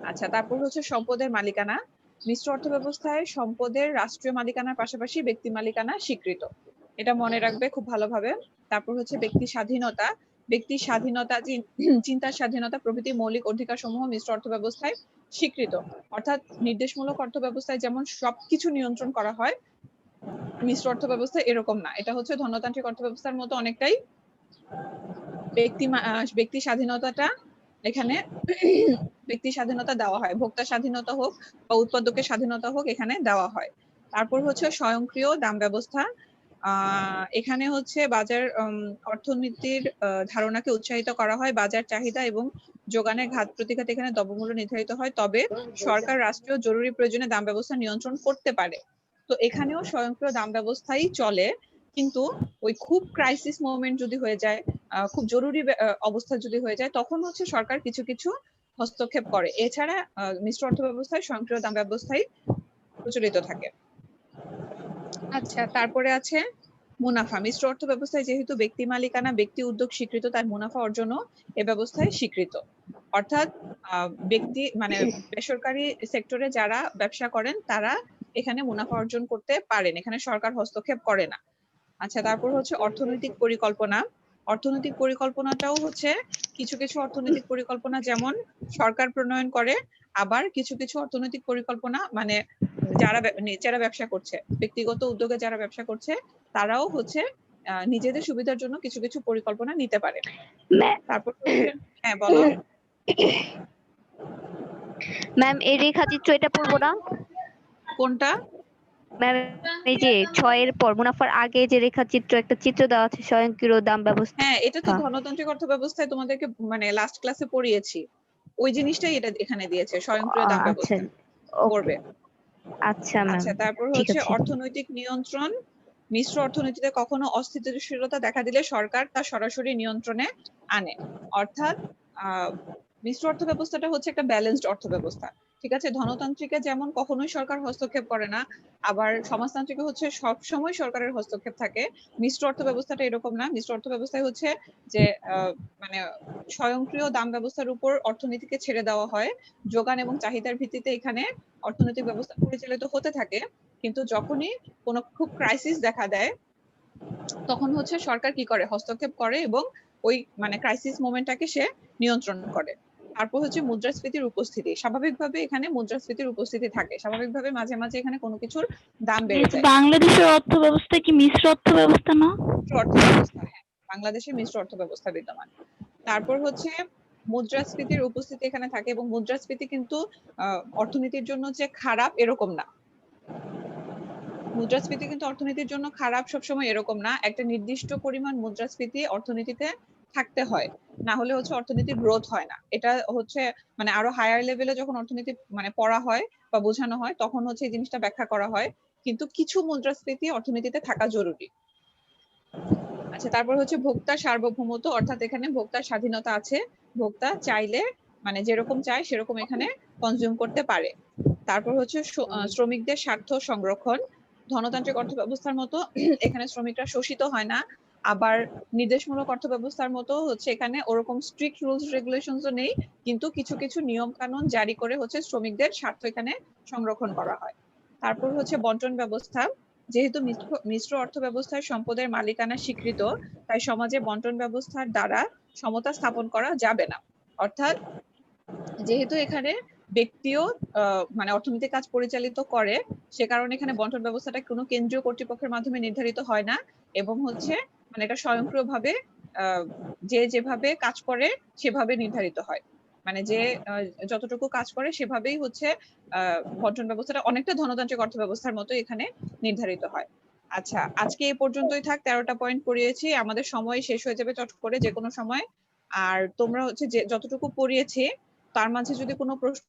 আচ্ছা, তারপর হচ্ছে সম্পদের মালিকানা। মিশ্র অর্থ ব্যবস্থায় সম্পদের রাষ্ট্রীয় মালিকানার পাশাপাশি ব্যক্তি মালিকানা স্বীকৃত, এটা মনে রাখবে খুব ভালোভাবে। তারপর হচ্ছে ব্যক্তি স্বাধীনতা। ব্যক্তির স্বাধীনতা, চিন্তার স্বাধীনতা প্রভৃতি মৌলিক অধিকার সমূহ মিশ্র অর্থ ব্যবস্থায় স্বীকৃত। অর্থাৎ নির্দেশমূলক অর্থ ব্যবস্থায় যেমন সবকিছু নিয়ন্ত্রণ করা হয়, মিশ্র অর্থ ব্যবস্থা এরকম না। এটা হচ্ছে ধনতান্ত্রিক অর্থ ব্যবস্থার মতো অনেকটাই ব্যক্তি স্বাধীনতাটা এখানে ব্যক্তি স্বাধীনতা দেওয়া হয়, ভোক্তা স্বাধীনতা হোক বা উৎপাদকের স্বাধীনতা হোক এখানে দেওয়া হয়। তারপর হচ্ছে স্বয়ংক্রিয় দাম ব্যবস্থা। এখানে হচ্ছে বাজার অর্থনীতির ধারণাকে উৎসাহিত করা হয়, বাজার চাহিদা এবং যোগানের ঘাত প্রতিঘাত এখানে দ্রব্যমূল্য নির্ধারিত হয়, তবে সরকার রাষ্ট্রীয় জরুরি প্রয়োজনে দাম ব্যবস্থা নিয়ন্ত্রণ করতে পারে। তো এখানেও স্বয়ংক্রিয় দাম ব্যবস্থাই চলে, কিন্তু ওই খুব ক্রাইসিস মোমেন্ট যদি হয়ে যায়, খুব জরুরি অবস্থা যদি হয়ে যায়, তখন হচ্ছে সরকার কিছু কিছু হস্তক্ষেপ করে। এছাড়া মিশ্র অর্থ ব্যবস্থায় স্বয়ংক্রিয় দাম ব্যবস্থাই প্রচলিত থাকে। আচ্ছা, তারপরে আছে মুনাফা। মিশ্র অর্থ ব্যবস্থায় যেহেতু ব্যক্তি মালিকানা, ব্যক্তি উদ্যোগ স্বীকৃত, তাই মুনাফা অর্জনও এ ব্যবস্থায় স্বীকৃত। অর্থাৎ ব্যক্তি মানে বেসরকারি সেক্টরে যারা ব্যবসা করেন তারা এখানে মুনাফা অর্জন করতে পারেন, এখানে সরকার হস্তক্ষেপ করে না। আচ্ছা, তারপর হচ্ছে অর্থনৈতিক পরিকল্পনা। অর্থনৈতিক পরিকল্পনাটাও হচ্ছে কিছু কিছু অর্থনৈতিক পরিকল্পনা যেমন সরকার প্রণয়ন করে, আবার কিছু কিছু অর্থনৈতিক পরিকল্পনা মানে যারা ব্যবসা করছে, ব্যক্তিগত উদ্যোগে যারা ব্যবসা করছে তারাও হচ্ছে নিজেদের সুবিধার জন্য কিছু কিছু পরিকল্পনা নিতে পারে। তারপর হ্যাঁ বলো। ম্যাম এই রেখাচিত্র এটা পড়বো না? কোনটা ম্যাম এই যে 6 এর পর মুনাফার আগে যে রেখাচিত্র একটা চিত্র দেওয়া আছে স্বয়ংক্রিয় দাম ব্যবস্থা। হ্যাঁ, এটা তো ধনতান্ত্রিক অর্থ ব্যবস্থায় তোমাদেরকে মানে লাস্ট ক্লাসে পড়িয়েছি, ওই জিনিসটাই এটা এখানে দিয়েছে, স্বয়ংক্রিয় দাম ব্যবস্থা করবে। আচ্ছা ম্যাম, আচ্ছা, তারপর হচ্ছে অর্থনৈতিক নিয়ন্ত্রণ। মিশ্র অর্থনীতিতে কখনো অস্থিতিশীলতা দেখা দিলে সরকার তা সরাসরি নিয়ন্ত্রণে আনে। অর্থাৎ মিশ্র অর্থ ব্যবস্থাটা হচ্ছে একটা ব্যালেন্সড অর্থ ব্যবস্থা, ঠিক আছে? ধনতান্ত্রিকে যেমন কখনোই সরকার হস্তক্ষেপ করে না, আবার সমাজতান্ত্রিকে হচ্ছে সব সময় সরকারের হস্তক্ষেপ থাকে। মিশ্র অর্থ ব্যবস্থাটা এরকম না। মিশ্র অর্থ ব্যবস্থায় হচ্ছে যে মানে স্বয়ংক্রিয় দাম ব্যবস্থার উপর অর্থনীতিকে ছেড়ে দেওয়া হয়, যোগান এবং চাহিদার ভিত্তিতে এখানে অর্থনৈতিক ব্যবস্থা পরিচালিত হতে থাকে। কিন্তু যখনই কোনো খুব ক্রাইসিস দেখা দেয় তখন হচ্ছে সরকার কি করে, হস্তক্ষেপ করে এবং ওই মানে ক্রাইসিস মোমেন্টটাকে সে নিয়ন্ত্রণ করে। তারপর হচ্ছে মুদ্রাস্ফীতির উপস্থিতি। স্বাভাবিকভাবে এখানে মুদ্রাস্ফীতির উপস্থিতি থাকে, স্বাভাবিকভাবে মাঝে মাঝে এখানে কোনো কিছুর দাম বেড়ে যায়। বাংলাদেশের অর্থ ব্যবস্থা কি মিশ্র অর্থ ব্যবস্থা না? অর্থ ব্যবস্থা, হ্যাঁ, বাংলাদেশে মিশ্র অর্থ ব্যবস্থা বিদ্যমান। তারপর হচ্ছে মুদ্রাস্ফীতির উপস্থিতি এখানে থাকে, এবং মুদ্রাস্ফীতি কিন্তু অর্থনীতির জন্য যে খারাপ এরকম না। মুদ্রাস্ফীতি কিন্তু অর্থনীতির জন্য খারাপ সবসময় এরকম না। একটা নির্দিষ্ট পরিমাণ মুদ্রাস্ফীতি অর্থনীতিতে থাকতে হয়, না হলে হচ্ছে অর্থনীতির গ্রোথ হয় না। এটা হচ্ছে মানে আরো হায়ার লেভেলে যখন অর্থনীতি মানে পড়া হয় বা বোঝানো হয় তখন হচ্ছে এই জিনিসটা ব্যাখ্যা করা হয়, কিন্তু কিছু মুদ্রাস্ফীতি অর্থনীতিতে থাকা জরুরি। আচ্ছা, তারপর হচ্ছে ভোক্তার সার্বভৌমত্ব, অর্থাৎ এখানে ভোক্তার স্বাধীনতা আছে, ভোক্তা চাইলে মানে যেরকম চায় সেরকম এখানে কনজিউম করতে পারে। তারপর হচ্ছে শ্রমিকদের স্বার্থ সংরক্ষণ। ধনতান্ত্রিক অর্থ ব্যবস্থার মতো এখানে শ্রমিকরা শোষিত হয় না, আবার নির্দেশমূলক অর্থ ব্যবস্থার মতো হচ্ছে এখানে ওরকম স্ট্রিক্ট রুলস রেগুলেশনসও নেই, কিন্তু কিছু কিছু নিয়ম কানুন জারি করে হচ্ছে শ্রমিকদের স্বার্থ এখানে সংরক্ষণ করা হয়। তারপর হচ্ছে বন্টন ব্যবস্থা। যেহেতু মিশ্র অর্থ ব্যবস্থায় সম্পদের মালিকানা স্বীকৃত, তাই সমাজে বন্টন ব্যবস্থার দ্বারা সমতা স্থাপন করা যাবে না। অর্থাৎ যেহেতু এখানে ব্যক্তিও মানে অর্থনৈতিক কাজ পরিচালিত করে, সে কারণে এখানে বন্টন ব্যবস্থাটা কোনো কেন্দ্রীয় কর্তৃপক্ষের মাধ্যমে নির্ধারিত হয় না, এবং হচ্ছে মানে এটা স্বয়ংক্রিয়ভাবে যে যেভাবে কাজ করে সেভাবে নির্ধারিত হয়। মানে যে যতটুকু কাজ করে সেভাবেই হচ্ছে বন্টন ব্যবস্থাটা অনেকটা ধনতান্ত্রিক অর্থ ব্যবস্থার মতো এখানে নির্ধারিত হয়। আচ্ছা, আজকে এই পর্যন্তই থাক। 13টা পয়েন্ট পড়িয়েছি, আমাদের সময় শেষ হয়ে যাবে চট করে যে কোনো সময়। আর তোমরা হচ্ছে যে যতটুকু পড়িয়েছি তার মাঝে যদি কোনো প্রশ্ন